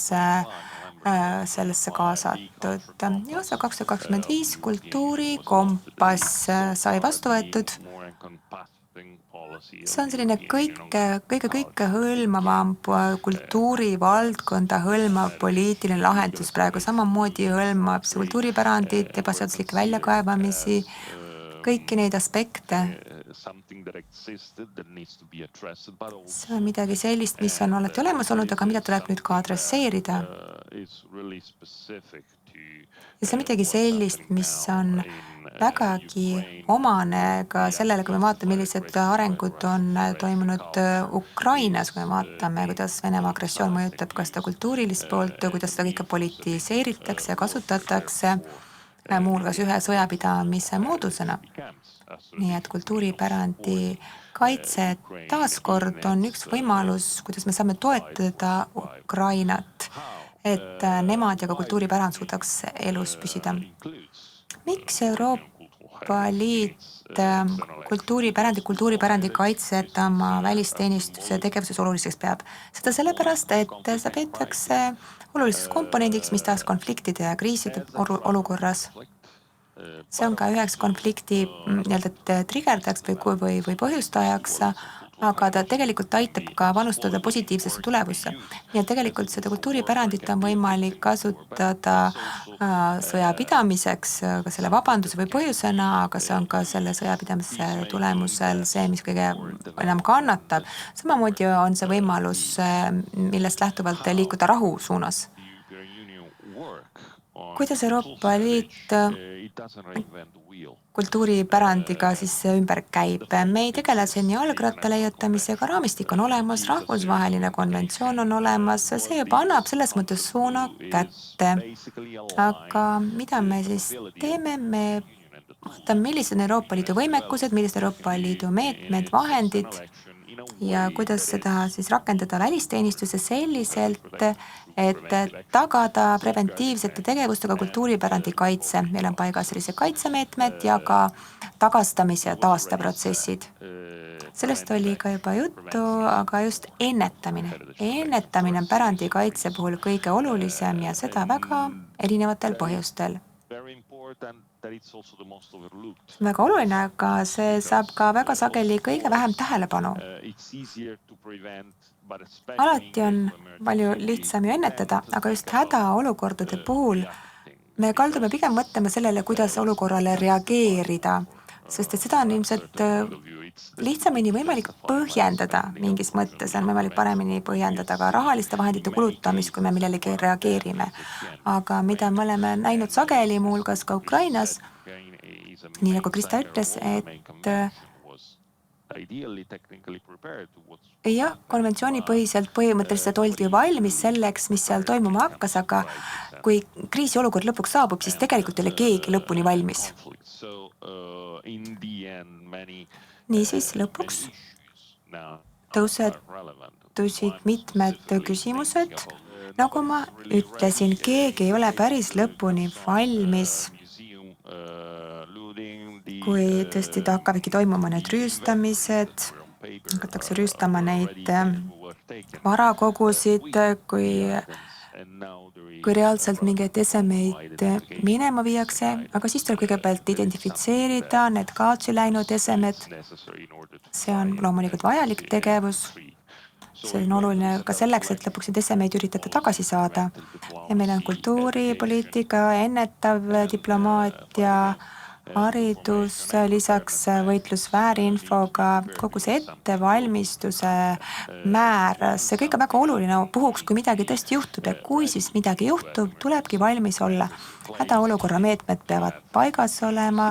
sellesse kaasatud. Ja aastal 2025 kultuurikompass sai vastu võetud. See on selline kõige hõlmavam kultuurivaldkonda hõlmav poliitiline lahendus praegu. Samamoodi hõlmab see kultuuripärandit, ebaseaduslikke väljakaevamisi, kõiki neid aspekte. See on midagi sellist, mis on alati olemas olnud, aga mida tuleb nüüd ka adresseerida. Ja see on midagi sellist, mis on vägagi omane ka sellele, kui me vaatame, millised arengud on toimunud Ukrainas, kui me vaatame, kuidas Venemaa agressioon mõjutab ka seda kultuurilist poolt, kuidas seda kõike politiseeritakse ja kasutatakse muuhulgas ühe sõjapidamise moodusena. Nii et kultuuripärandi kaitse taaskord on üks võimalus, kuidas me saame toetada Ukrainat, et nemad ja ka kultuuripärand suudaks elus püsida. Miks Euroopa Liit kultuuripärandi kaitset oma välisteenistuse tegevuses oluliseks peab? Seda sellepärast, et seda peetakse oluliseks komponendiks mis taas konfliktide ja kriiside olukorras. See on ka üheks konflikti trigerdaks või põhjustajaks, aga ta tegelikult aitab ka panustada positiivsesse tulevusse. Nii et tegelikult seda kultuuripärandit on võimalik kasutada sõjapidamiseks, ka selle vabanduse või põhjusena, aga see on ka selle sõjapidamise tulemusel see, mis kõige enam kannatab. Samamoodi on see võimalus, millest lähtuvalt liikuda rahu suunas. Kuidas Euroopa Liit kultuuripärandiga siis ümber käib? Me ei tegele siin jalgratta leiutamisega, raamistik on olemas, rahvusvaheline konventsioon on olemas, see juba annab selles mõttes suuna kätte. Aga mida me siis teeme? Me vaatame, millised on Euroopa Liidu võimekused, millised Euroopa Liidu meetmed, vahendid ja kuidas seda siis rakendada välisteenistuse selliselt, et tagada preventiivsete tegevustega kultuuripärandi kaitse. Meil on paigas sellised kaitsemeetmed ja ka tagastamis- ja taasteprotsessid. Sellest oli ka juba juttu, aga just ennetamine. Ennetamine on pärandi kaitse puhul kõige olulisem ja seda väga erinevatel põhjustel. See on väga oluline, aga see saab ka väga sageli kõige vähem tähelepanu. Alati on palju lihtsam ju ennetada, aga just hädaolukordade puhul me kaldume pigem mõtlema sellele, kuidas olukorrale reageerida, sest et seda on ilmselt lihtsamini võimalik põhjendada mingis mõttes, on võimalik paremini põhjendada ka rahaliste vahendite kulutamist, kui me millelegi reageerime. Aga mida me oleme näinud sageli muuhulgas ka Ukrainas, nii nagu Krista ütles, et jah, konventsioonipõhiselt põhimõtteliselt oldi valmis selleks, mis seal toimuma hakkas, aga kui kriisiolukord lõpuks saabub, siis tegelikult ei ole keegi lõpuni valmis. Niisiis lõpuks tõusetusid mitmed küsimused. Nagu ma ütlesin, keegi ei ole päris lõpuni valmis, kui tõesti hakkavadki toimuma need rüüstamised, hakatakse rüüstama neid varakogusid, kui reaalselt mingeid esemeid minema viiakse, aga siis tuleb kõigepealt identifitseerida need kaotsi läinud esemed. See on loomulikult vajalik tegevus. See on oluline ka selleks, et lõpuks neid esemeid üritada tagasi saada. Ja meil on kultuuripoliitika, ennetav diplomaatia, haridus, lisaks võitlus väärinfoga, kogu see ettevalmistuse määr, see kõik on väga oluline puhuks, kui midagi tõesti juhtub ja kui siis midagi juhtub, tulebki valmis olla. Hädaolukorra meetmed peavad paigas olema,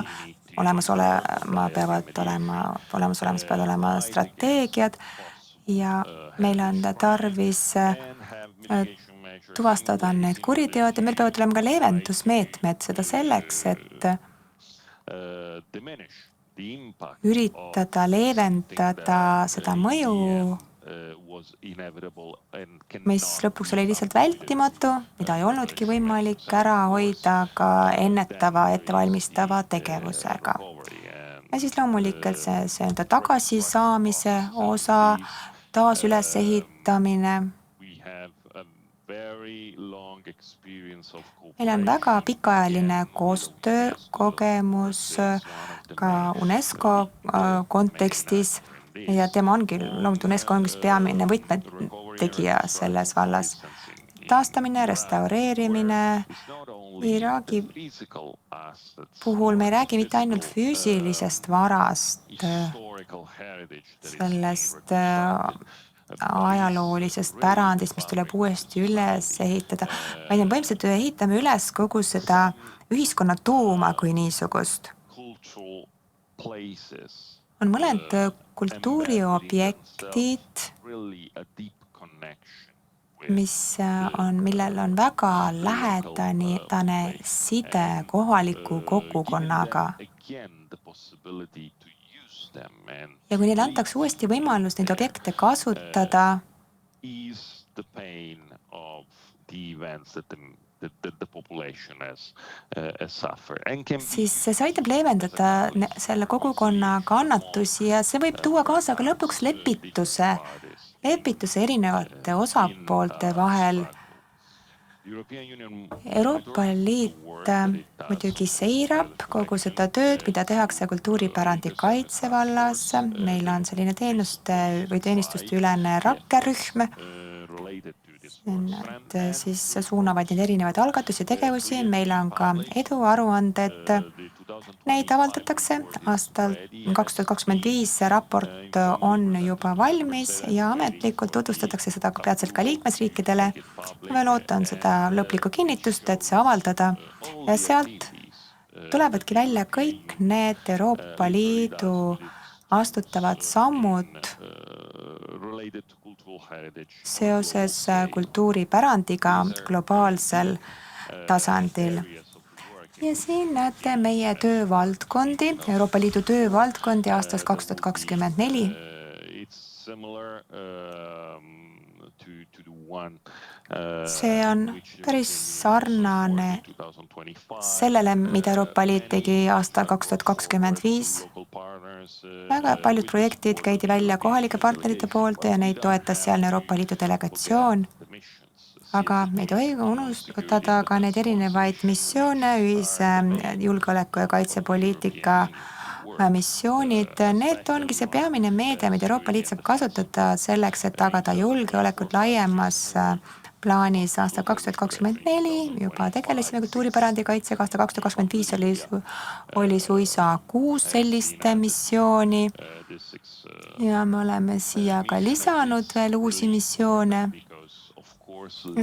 peavad olema strateegiad ja meil on tarvis tuvastada need kuriteod ja meil peavad olema ka leevendusmeetmed, seda selleks, et üritada leevendada seda mõju, mis lõpuks oli lihtsalt vältimatu, mida ei olnudki võimalik ära hoida ka ennetava, ettevalmistava tegevusega. Ja siis loomulikult see tagasisaamise osa, taas ülesehitamine. meil on väga pikaajaline koostöökogemus ka UNESCO kontekstis ja tema ongi, loomulikult UNESCO ongi peamine võtmetegija selles vallas. Taastamine, restaureerimine, Iraagi puhul me ei räägi mitte ainult füüsilisest varast, sellest ajaloolisest pärandist, mis tuleb uuesti üles ehitada, vaid me põhimõtteliselt ehitame üles kogu seda ühiskonna tuuma kui niisugust. On mõned kultuuriobjektid, millel on väga lähedane side kohaliku kogukonnaga. Ja kui neile antakse uuesti võimalus neid objekte kasutada, siis see aitab leevendada selle kogukonna kannatusi ja see võib tuua kaasa ka lõpuks lepituse erinevate osapoolte vahel. Euroopa Liit muidugi seirab kogu seda tööd, mida tehakse kultuuripärandi kaitse vallas. Meil on selline teenistuste ülene rakkerühm, nad siis suunavad neid erinevaid algatusi ja tegevusi. Meil on ka eduaruanded. Neid avaldatakse aastal 2025, see raport on juba valmis ja ametlikult tutvustatakse seda peatselt ka liikmesriikidele. Ma ootan seda lõplikku kinnitust, et see avaldada ja sealt tulevadki välja kõik need Euroopa Liidu astutavad sammud seoses kultuuripärandiga globaalsel tasandil. Ja siin näete meie töövaldkondi, Euroopa Liidu töövaldkondi aastast 2024. See on päris sarnane sellele, mida Euroopa Liit tegi aastal 2025. Väga paljud projektid käidi välja kohalike partnerite poolt ja neid toetas sealne Euroopa Liidu delegatsioon. Aga me ei tohi unustada ka neid erinevaid missioone, ühise julgeoleku- ja kaitsepoliitika missioonid. Need ongi see peamine meede, mida Euroopa Liit saab kasutada selleks, et tagada julgeolekut laiemas plaanis. Aastal 2024 juba tegelesime kultuuripärandi kaitsega, aastal 2025 oli suisa 6 sellist missiooni ja me oleme siia ka lisanud veel uusi missioone.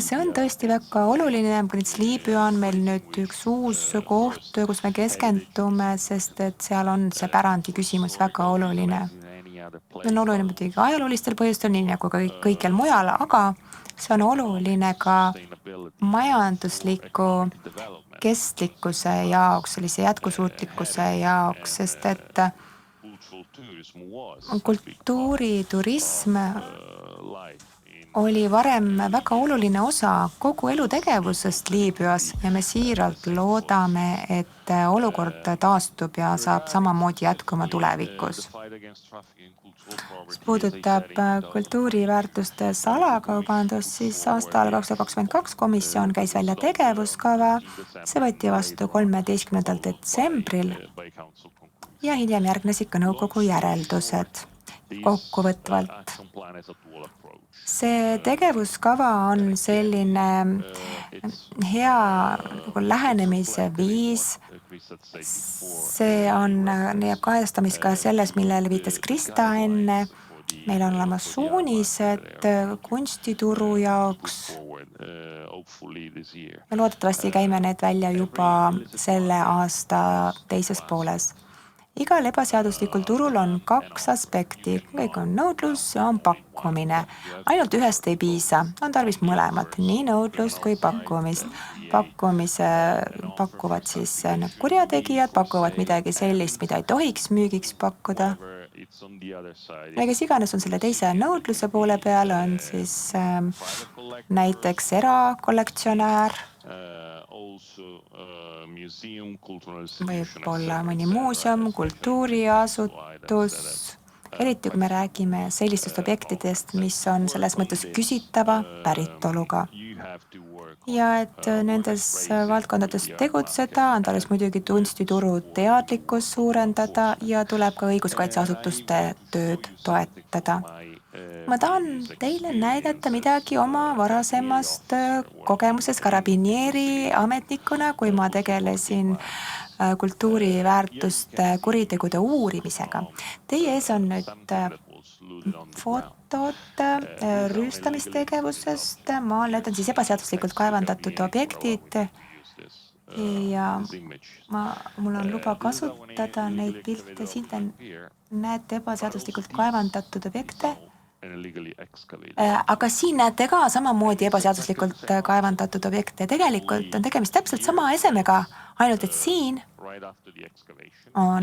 See on tõesti väga oluline, näiteks Liibüa on meil nüüd üks uus koht, kus me keskendume, sest et seal on see pärandi küsimus väga oluline. On oluline muidugi ajaloolistel põhjustel, nii nagu ka kõikjal mujal, aga see on oluline ka majandusliku kestlikkuse jaoks, sellise jätkusuutlikkuse jaoks, sest et kultuuriturism oli varem väga oluline osa kogu elutegevusest Liibüas ja me siiralt loodame, et olukord taastub ja saab samamoodi jätkuma tulevikus. Mis puudutab kultuuriväärtuste salakaubandust, siis aastal 2022 komisjon käis välja tegevuskava. See võeti vastu 13. detsembril ja hiljem järgnesid ka nõukogu järeldused kokkuvõtvalt. See tegevuskava on selline hea lähenemise viis. See leiab kajastamist ka selles, millele viitas Krista enne. Meil on olemas suunised kunstituru jaoks. Loodetavasti käime need välja juba selle aasta teises pooles. Igal ebaseaduslikul turul on 2 aspekti. Kõik on nõudlus ja on pakkumine. Ainult ühest ei piisa. On tarvis mõlemat, nii nõudlust kui pakkumist. Pakkumise pakuvad siis kurjategijad, pakuvad midagi sellist, mida ei tohiks müügiks pakkuda. Ja kes iganes on selle teise nõudluse poole peal, on siis näiteks erakollektsionäär, võib olla mõni muuseum, kultuuriasutus, eriti kui me räägime sellistest objektidest, mis on selles mõttes küsitava päritoluga. ja et nendes valdkondades tegutseda, on tarvis muidugi kunstituru teadlikkust suurendada ja tuleb ka õiguskaitseasutuste tööd toetada. Ma tahan teile näidata midagi oma varasemast kogemusest karabinieri ametnikuna, kui ma tegelesin kultuuriväärtuste kuritegude uurimisega. Teie ees on nüüd fotod rüüstamistegevusest. Maal need on siis ebaseaduslikult kaevandatud objektid ja mul on luba kasutada neid pilte. Siin te näete ebaseaduslikult kaevandatud objekte. Aga siin näete ka samamoodi ebaseaduslikult kaevandatud objekte. Tegelikult on tegemist täpselt sama esemega, ainult et siin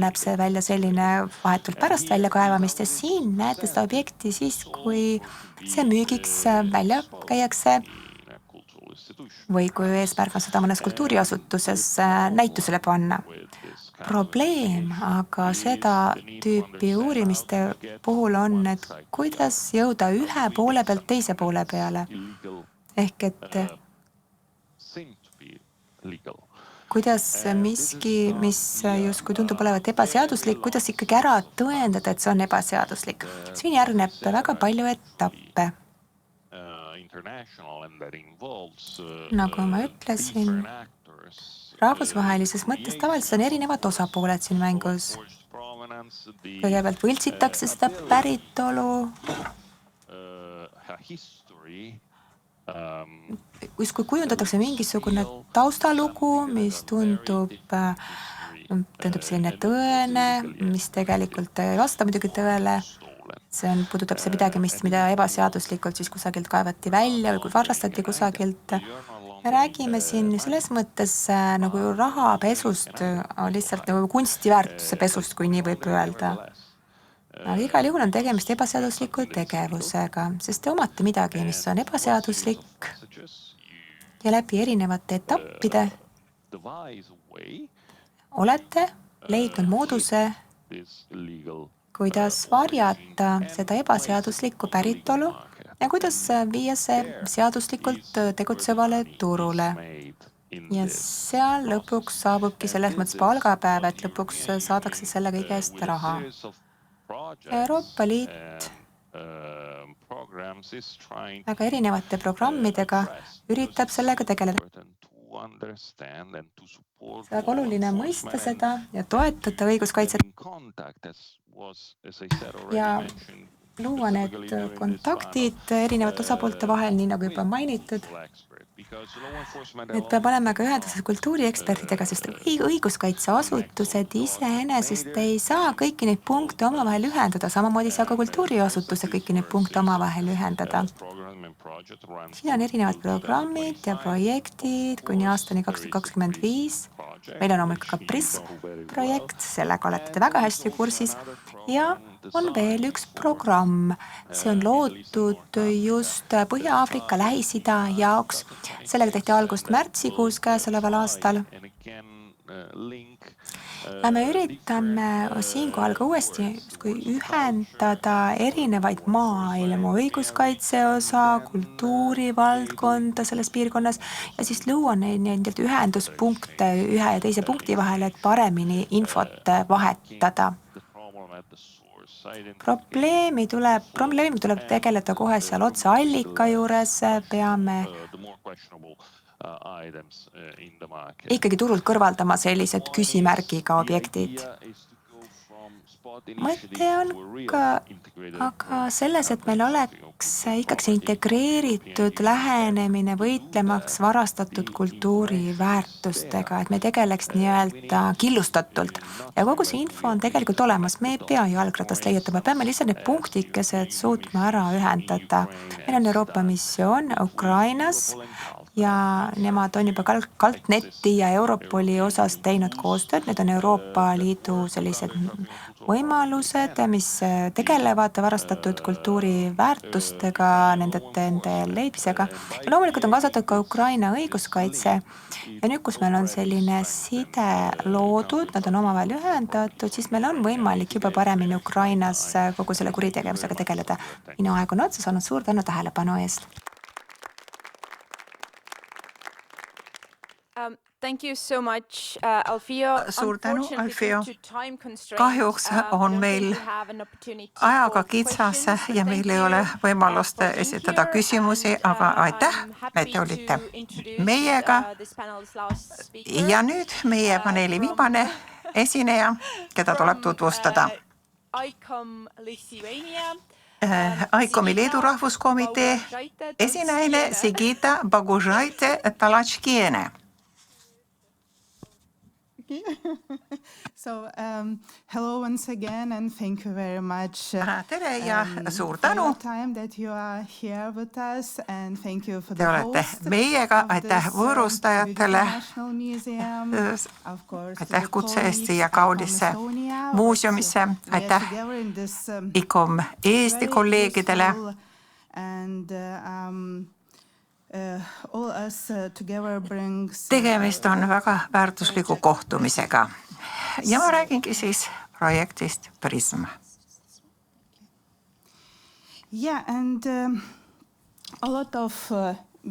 näeb see välja selline vahetult pärast väljakaevamist ja siin näete seda objekti siis, kui see müügiks välja käiakse või kui eesmärk on seda mõnes kultuuriasutuses näitusele panna. Probleem aga seda tüüpi uurimiste puhul on, et kuidas jõuda ühe poole pealt teise poole peale. Ehk et kuidas miski, mis justkui tundub olevat ebaseaduslik, kuidas ikkagi ära tõendada, et see on ebaseaduslik. Siin järgneb väga palju etappe. Nagu ma ütlesin, rahvusvahelises mõttes tavaliselt on erinevad osapooled siin mängus. Kõigepealt võltsitakse seda päritolu. Kui kujundatakse mingisugune taustalugu, mis tundub selline tõene, mis tegelikult ei vasta muidugi tõele. Puudutab see midagi, mida ebaseaduslikult siis kusagilt kaevati välja või kui varastati kusagilt. Me räägime siin selles mõttes nagu rahapesust, lihtsalt nagu kunstiväärtuse pesust, kui nii võib öelda. Aga igal juhul on tegemist ebaseadusliku tegevusega, sest te omate midagi, mis on ebaseaduslik ja läbi erinevate etappide olete leidnud mooduse, kuidas varjata seda ebaseaduslikku päritolu ja kuidas viia see seaduslikult tegutsevale turule. Ja seal lõpuks saabubki selles mõttes palgapäev, et lõpuks saadakse selle kõige eest raha. Euroopa Liit väga erinevate programmidega üritab sellega tegeleda. See väga oluline mõista seda ja toetada õiguskaitset ja luua need kontaktid erinevate osapoolte vahel, nii nagu juba mainitud. Et peab olema ka ühenduses kultuuriekspertidega, sest õiguskaitseasutused iseenesest ei saa kõiki neid punkte omavahel ühendada, samamoodi saa ka kultuuriasutused kõiki neid punkte omavahel ühendada. Siin on erinevad programmid ja projektid kuni aastani 2025. Meil on loomulikult ka PRISM-projekt, sellega olete te väga hästi kursis. Ja on veel üks programm. See on loodud just Põhja-Aafrika Lähis-Ida jaoks. Sellega tehti algust märtsikuus käesoleval aastal. Me üritame siinkohal ka uuesti ühendada erinevaid maailma, õiguskaitse osa, kultuurivaldkonda selles piirkonnas ja siis luua neid ühenduspunkte ühe ja teise punkti vahel, et paremini infot vahetada. Probleemi tuleb tegeleda kohe seal otse allika juures, peame ikkagi turult kõrvaldama sellised küsimärgiga objektid. Mõte on aga selles, et meil oleks ikkagi see integreeritud lähenemine võitlemaks varastatud kultuuriväärtustega, et me tegeleks nii-öelda killustatult. Ja kogu see info on tegelikult olemas, me ei pea jalgratast leiutama, peame lihtsalt need punktikesed suutma ära ühendada. Meil on Euroopa missioon Ukrainas ja nemad on juba Kaltneti ja Europoli osas teinud koostööd. Need on Euroopa Liidu sellised võimalused, mis tegelevad varastatud kultuuriväärtustega, nende leidmisega. Ja loomulikult on kaasatud ka Ukraina õiguskaitse. Ja nüüd, kus meil on selline side loodud, nad on omavahel ühendatud, siis meil on võimalik juba paremini Ukrainas kogu selle kuritegevusega tegeleda. Minu aeg on otsas olnud, suur tänu tähelepanu eest. Thank you so much, Alfio. Suur tänu, Alfio. Kahjuks on meil ajaga kitsas ja meil ei ole võimalust esitada küsimusi, aga aitäh, et te olite meiega. Ja nüüd meie paneeli viimane esineja, keda tuleb tutvustada. ICOM-i Leedu rahvuskomitee esinaine Sigita Bagužaitė-Talačkienė. So, hello once again and thank you very much. Tere ja suur tänu. Te olete meiega, aitäh võõrustajatele, aitäh kutse eest siia kaunisse muuseumisse, aitäh ICOM Eesti kolleegidele. Tegemist on väga väärtusliku kohtumisega ja ma räägingi siis projektist PRISM. Yeah, and a lot of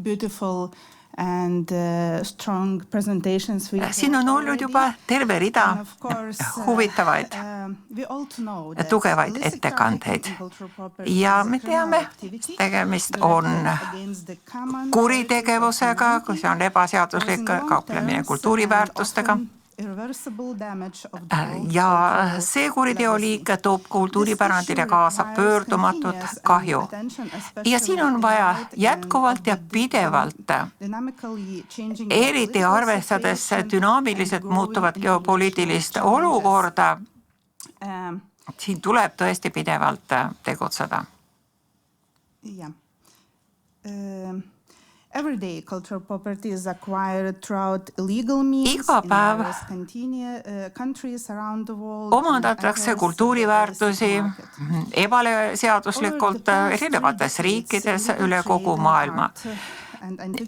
beautiful and strong presentations. Siin on olnud juba terve rida huvitavaid ja tugevaid ettekandeid. Ja me teame, tegemist on kuritegevusega, kui see on ebaseaduslik kauplemine kultuuriväärtustega. Ja see kuriteoliik toob kultuuripärandile kaasa pöördumatut kahju. Ja siin on vaja jätkuvalt ja pidevalt, eriti arvestades dünaamiliselt muutuvat geopoliitilist olukorda, siin tuleb tõesti pidevalt tegutseda. Everyday cultural property is acquired throughout illegal means Iga päev countries around the world. Omandatakse kultuuriväärtusi ebaseaduslikult erinevates riikides üle kogu maailma.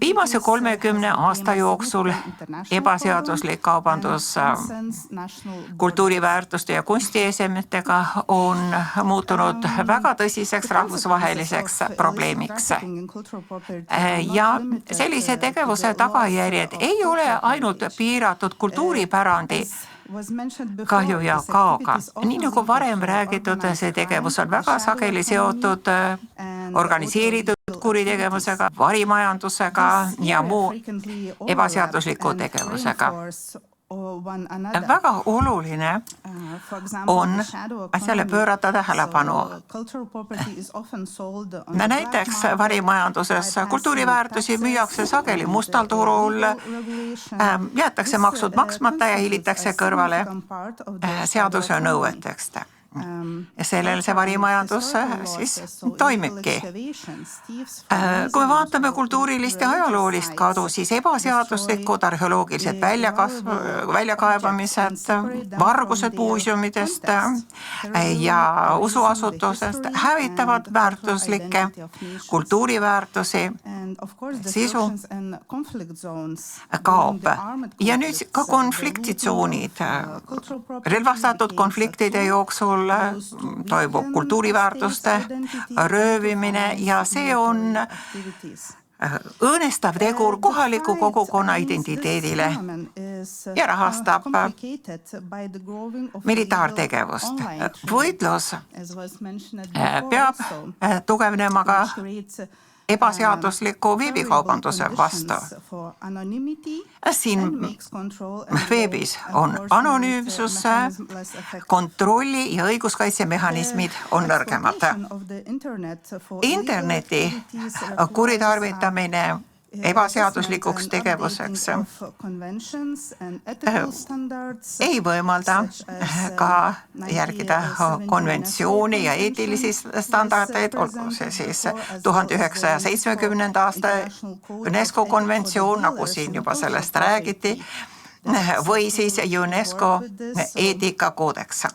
Viimase 30 aasta jooksul ebaseaduslik kaubandus kultuuriväärtuste ja kunstiesemetega on muutunud väga tõsiseks rahvusvaheliseks probleemiks. Ja sellise tegevuse tagajärjed ei ole ainult piiratud kultuuripärandi kahju ja kaoga. Nii nagu varem räägitud, see tegevus on väga sageli seotud organiseeritud kuritegevusega, varimajandusega ja muu ebaseadusliku tegevusega. Väga oluline on asjale pöörata tähelepanu. Näiteks varimajanduses kultuuriväärtusi müüakse sageli mustal turul, jäetakse maksud maksmata ja hiilitakse kõrvale seaduse nõueteks. Ja sellel see varimajandus siis toimibki. Kui me vaatame kultuurilist ja ajaloolist kadu, siis ebaseaduslikud arheoloogilised väljakaebamised, vargused muuseumidest ja usuasutusest hävitavad väärtuslikke kultuuriväärtusi, sisu kaob. Ja nüüd ka konfliktitsoonid, relvastatud konfliktide jooksul toimub kultuuriväärtuste röövimine ja see on õõnestav tegur kohaliku kogukonna identiteedile ja rahastab militaartegevust. Võitlus peab tugevnema ka ebaseadusliku veebikaubanduse vastu. Siin veebis on anonüümsus, kontrolli ja õiguskaitsemehhanismid on nõrgemad. Interneti kuritarvitamine ebaseaduslikuks tegevuseks ei võimalda ka järgida konventsiooni ja eetilisi standardeid, olgu see siis 1970. aasta UNESCO konventsioon, nagu siin juba sellest räägiti, või siis UNESCO eetikakoodeks.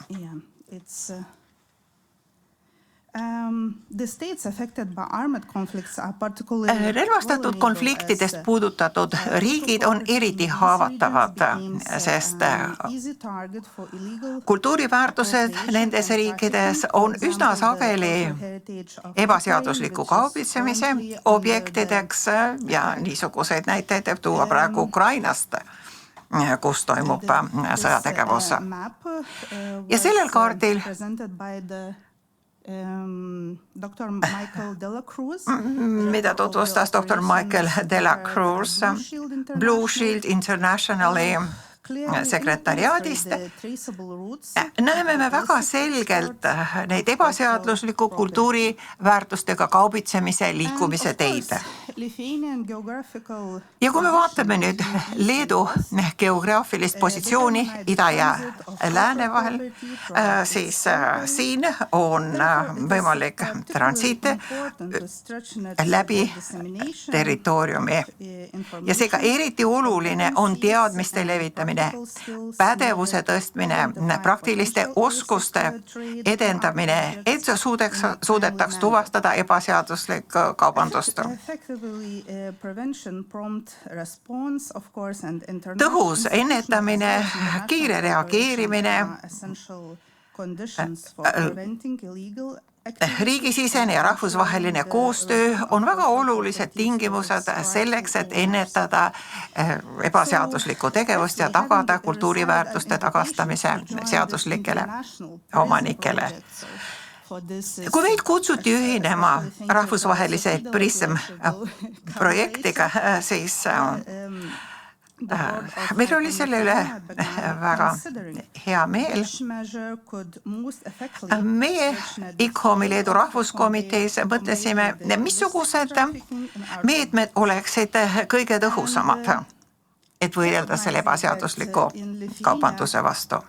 The states affected by armed conflicts are particularly relvastatud konfliktidest puudutatud riigid on eriti haavatavad, sest kultuuriväärtused nendes riikides on üsna sageli ebaseadusliku kaubitsemise objektideks ja niisuguseid näiteid võib tuua praegu Ukrainast, kus toimub sõjategevus. Ja sellel kaardil Dr. Michael Delacruz, mida tutvustas Dr. Michael Delacruz Blue Shield Internationali sekretariaadist, näeme me väga selgelt neid ebaseadusliku kultuuriväärtustega kaubitsemise liikumise teid. Ja kui me vaatame nüüd Leedu geograafilist positsiooni ida ja lääne vahel, siis siin on võimalik transiite läbi territooriumi. Ja seega eriti oluline on teadmiste levitamine, pädevuse tõstmine, praktiliste oskuste edendamine, et suudetaks tuvastada ebaseaduslik kaubandust. Tõhus ennetamine, kiire reageerimine, riigisisene ja rahvusvaheline koostöö on väga olulised tingimused selleks, et ennetada ebaseaduslikku tegevust ja tagada kultuuriväärtuste tagastamise seaduslikele omanikele. Kui meid kutsuti ühinema rahvusvahelise PRISM projektiga, siis meil oli selle üle väga hea meel. Meie ICOM-i Leedu rahvuskomitees mõtlesime, missugused meetmed oleksid kõige tõhusamad, et võidelda selle ebaseadusliku kaubanduse vastu.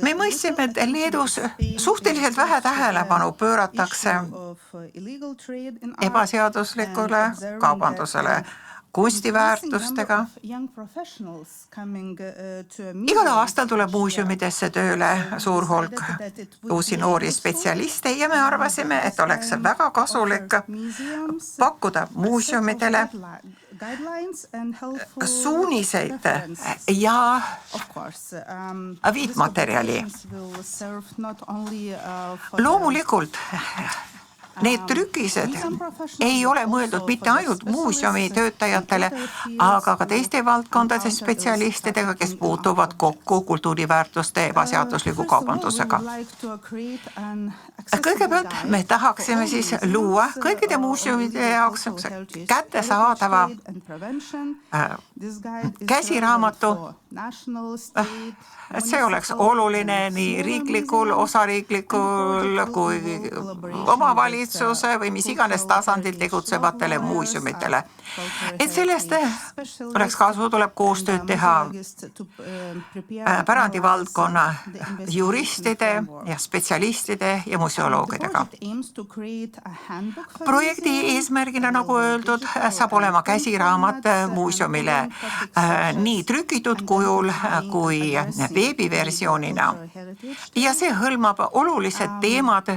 Me mõistsime, et Leedus suhteliselt vähe tähelepanu pööratakse ebaseaduslikule kaubandusele, kunstiväärtustega. Igal aastal tuleb muuseumidesse tööle suur hulk uusi noori spetsialiste ja me arvasime, et oleks väga kasulik pakkuda muuseumidele suuniseid ja viitmaterjali. Loomulikult need trükised ei ole mõeldud mitte ainult muuseumi töötajatele, aga ka teiste valdkondade spetsialistidega, kes puutuvad kokku kultuuriväärtuste ebaseadusliku kaubandusega. Kõigepealt me tahaksime siis luua kõikide muuseumide jaoks kättesaadava käsiraamatu. See oleks oluline nii riiklikul, osariiklikul kui omavalitsuse või mis iganes tasandil tegutsevatele muuseumitele. Et sellest oleks kasu, tuleb koostööd teha pärandivaldkonna juristide ja spetsialistide ja museoloogidega. Projekti eesmärgina, nagu öeldud, saab olema käsiraamat muuseumile nii trükitud kujul kui veebiversioonina. Ja see hõlmab olulised teemad,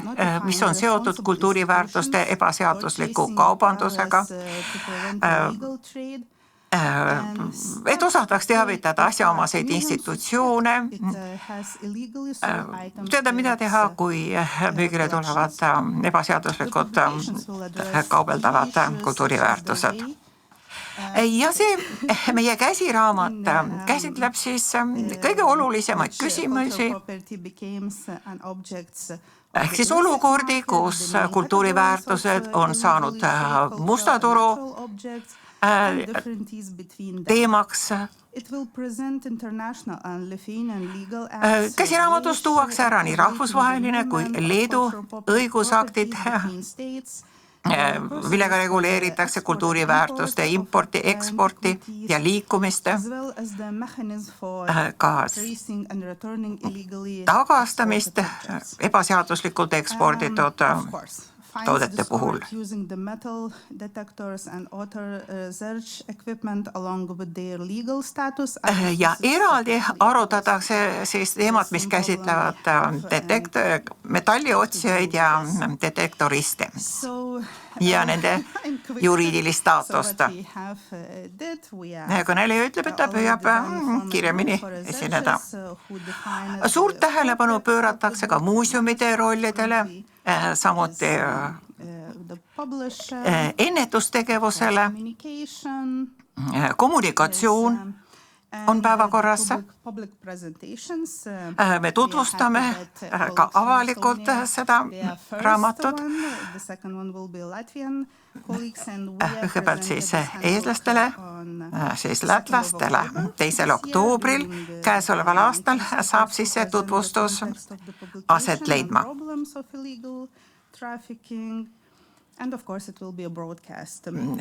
mis on seotud kultuuriväärtuste ebaseadusliku kaubandusega, et osataks teavitada asjaomaseid institutsioone, teada, mida teha, kui müügile tulevad ebaseaduslikud kaubeldavad kultuuriväärtused. Ja see meie käsiraamat käsitleb siis kõige olulisemaid küsimusi, ehk siis olukordi, kus kultuuriväärtused on saanud mustaturu teemaks. Käsiraamatus tuuakse ära nii rahvusvaheline kui Leedu õigusaktid, millega reguleeritakse kultuuriväärtuste importi, eksporti ja liikumist, ka tagastamist ebaseaduslikult eksporditud toodete puhul. Using the metal detectors and other research equipment along with their legal status. Ja eraldi arutatakse siis teemat, mis käsitlevad metalliotsijaid ja detektoriste ja nende juriidilist staatust. Kõneleja ütleb, et ta püüab kirjamini esineda. Suurt tähelepanu pööratakse ka muuseumide rollidele, samuti ennetustegevusele, kommunikatsioon on päevakorras. Me tutvustame ka avalikult seda raamatut. Kõigepealt siis eestlastele, siis lätlastele 2. oktoobril käesoleval aastal saab siis see tutvustus aset leidma.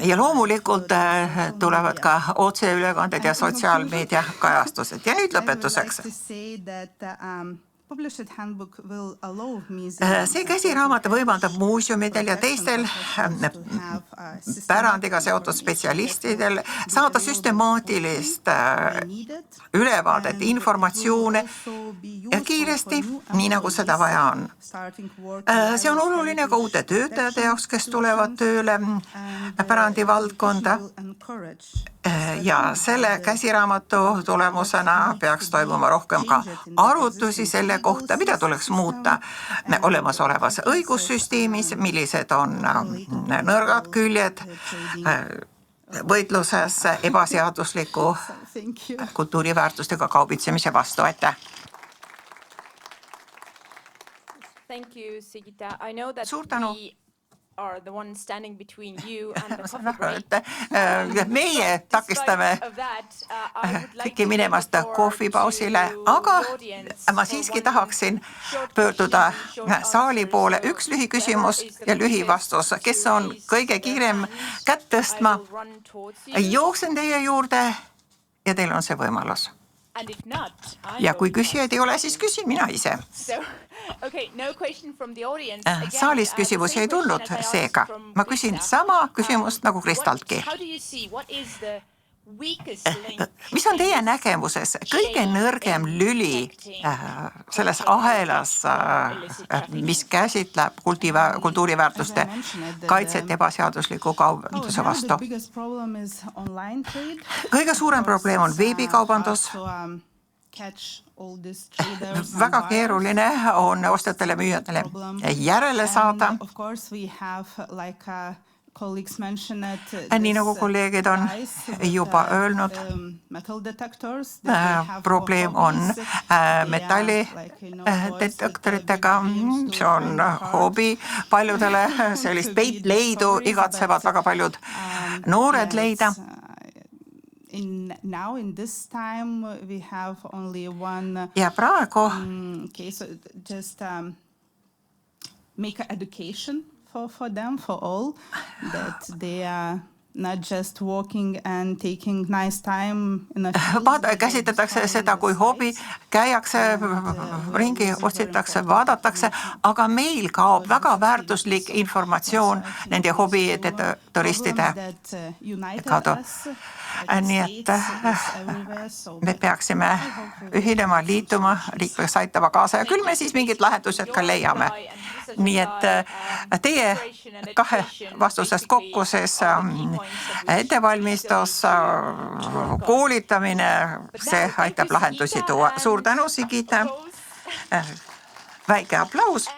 Ja loomulikult tulevad ka otseülekanded ja sotsiaalmeedia kajastused. Ja nüüd lõpetuseks. See käsiraamat võimaldab muuseumidel ja teistel pärandiga seotud spetsialistidel saada süstemaatilist ülevaadet, informatsioone ja kiiresti, nii nagu seda vaja on. See on oluline ka uute töötajate jaoks, kes tulevad tööle pärandi valdkonda. Ja selle käsiraamatu tulemusena peaks toimuma rohkem ka arutlusi selle kohta, mida tuleks muuta olemasolevas õigussüsteemis, millised on nõrgad küljed võitluses ebaseadusliku kultuuriväärtustega kaubitsemise vastu. Aitäh! Suur tänu! Meie takistame kõiki minemast kohvipausile, aga ma siiski tahaksin pöörduda saali poole. Üks lühiküsimus ja lühivastus. Kes on kõige kiirem kätt tõstma? Jooksen teie juurde ja teil on see võimalus. Ja kui küsijaid ei ole, siis küsin mina ise. Saalist küsimusi ei tulnud, seega ma küsin sama küsimust nagu Kristaltki. Mis on teie nägemuses kõige nõrgem lüli selles ahelas, mis käsitleb kultuuriväärtuste kaitset ebaseadusliku kaubanduse vastu? Kõige suurem probleem on veebikaubandus. Väga keeruline on ostjatele müüjatele järele saada. Nii nagu kolleegid on juba öelnud, probleem on metallidetektoritega, see on hobi paljudele, sellist peitleidu igatsevad väga paljud noored leida. Ja praegu make education for them, for all, that they are not just walking and taking nice time in a field. Käsitletakse seda kui hobi, käiakse ringi, otsitakse, vaadatakse, aga meil kaob väga väärtuslik informatsioon nende hobidetektoristide kaudu. Nii et me peaksime ühinema, liituma, liikveks aitava kaasa ja küll me siis mingid lahendused ka leiame. Nii et teie kahe vastusest kokku siis ettevalmistus, koolitamine, see aitab lahendusi tuua. Suur tänu, Sigita. Väike aplaus.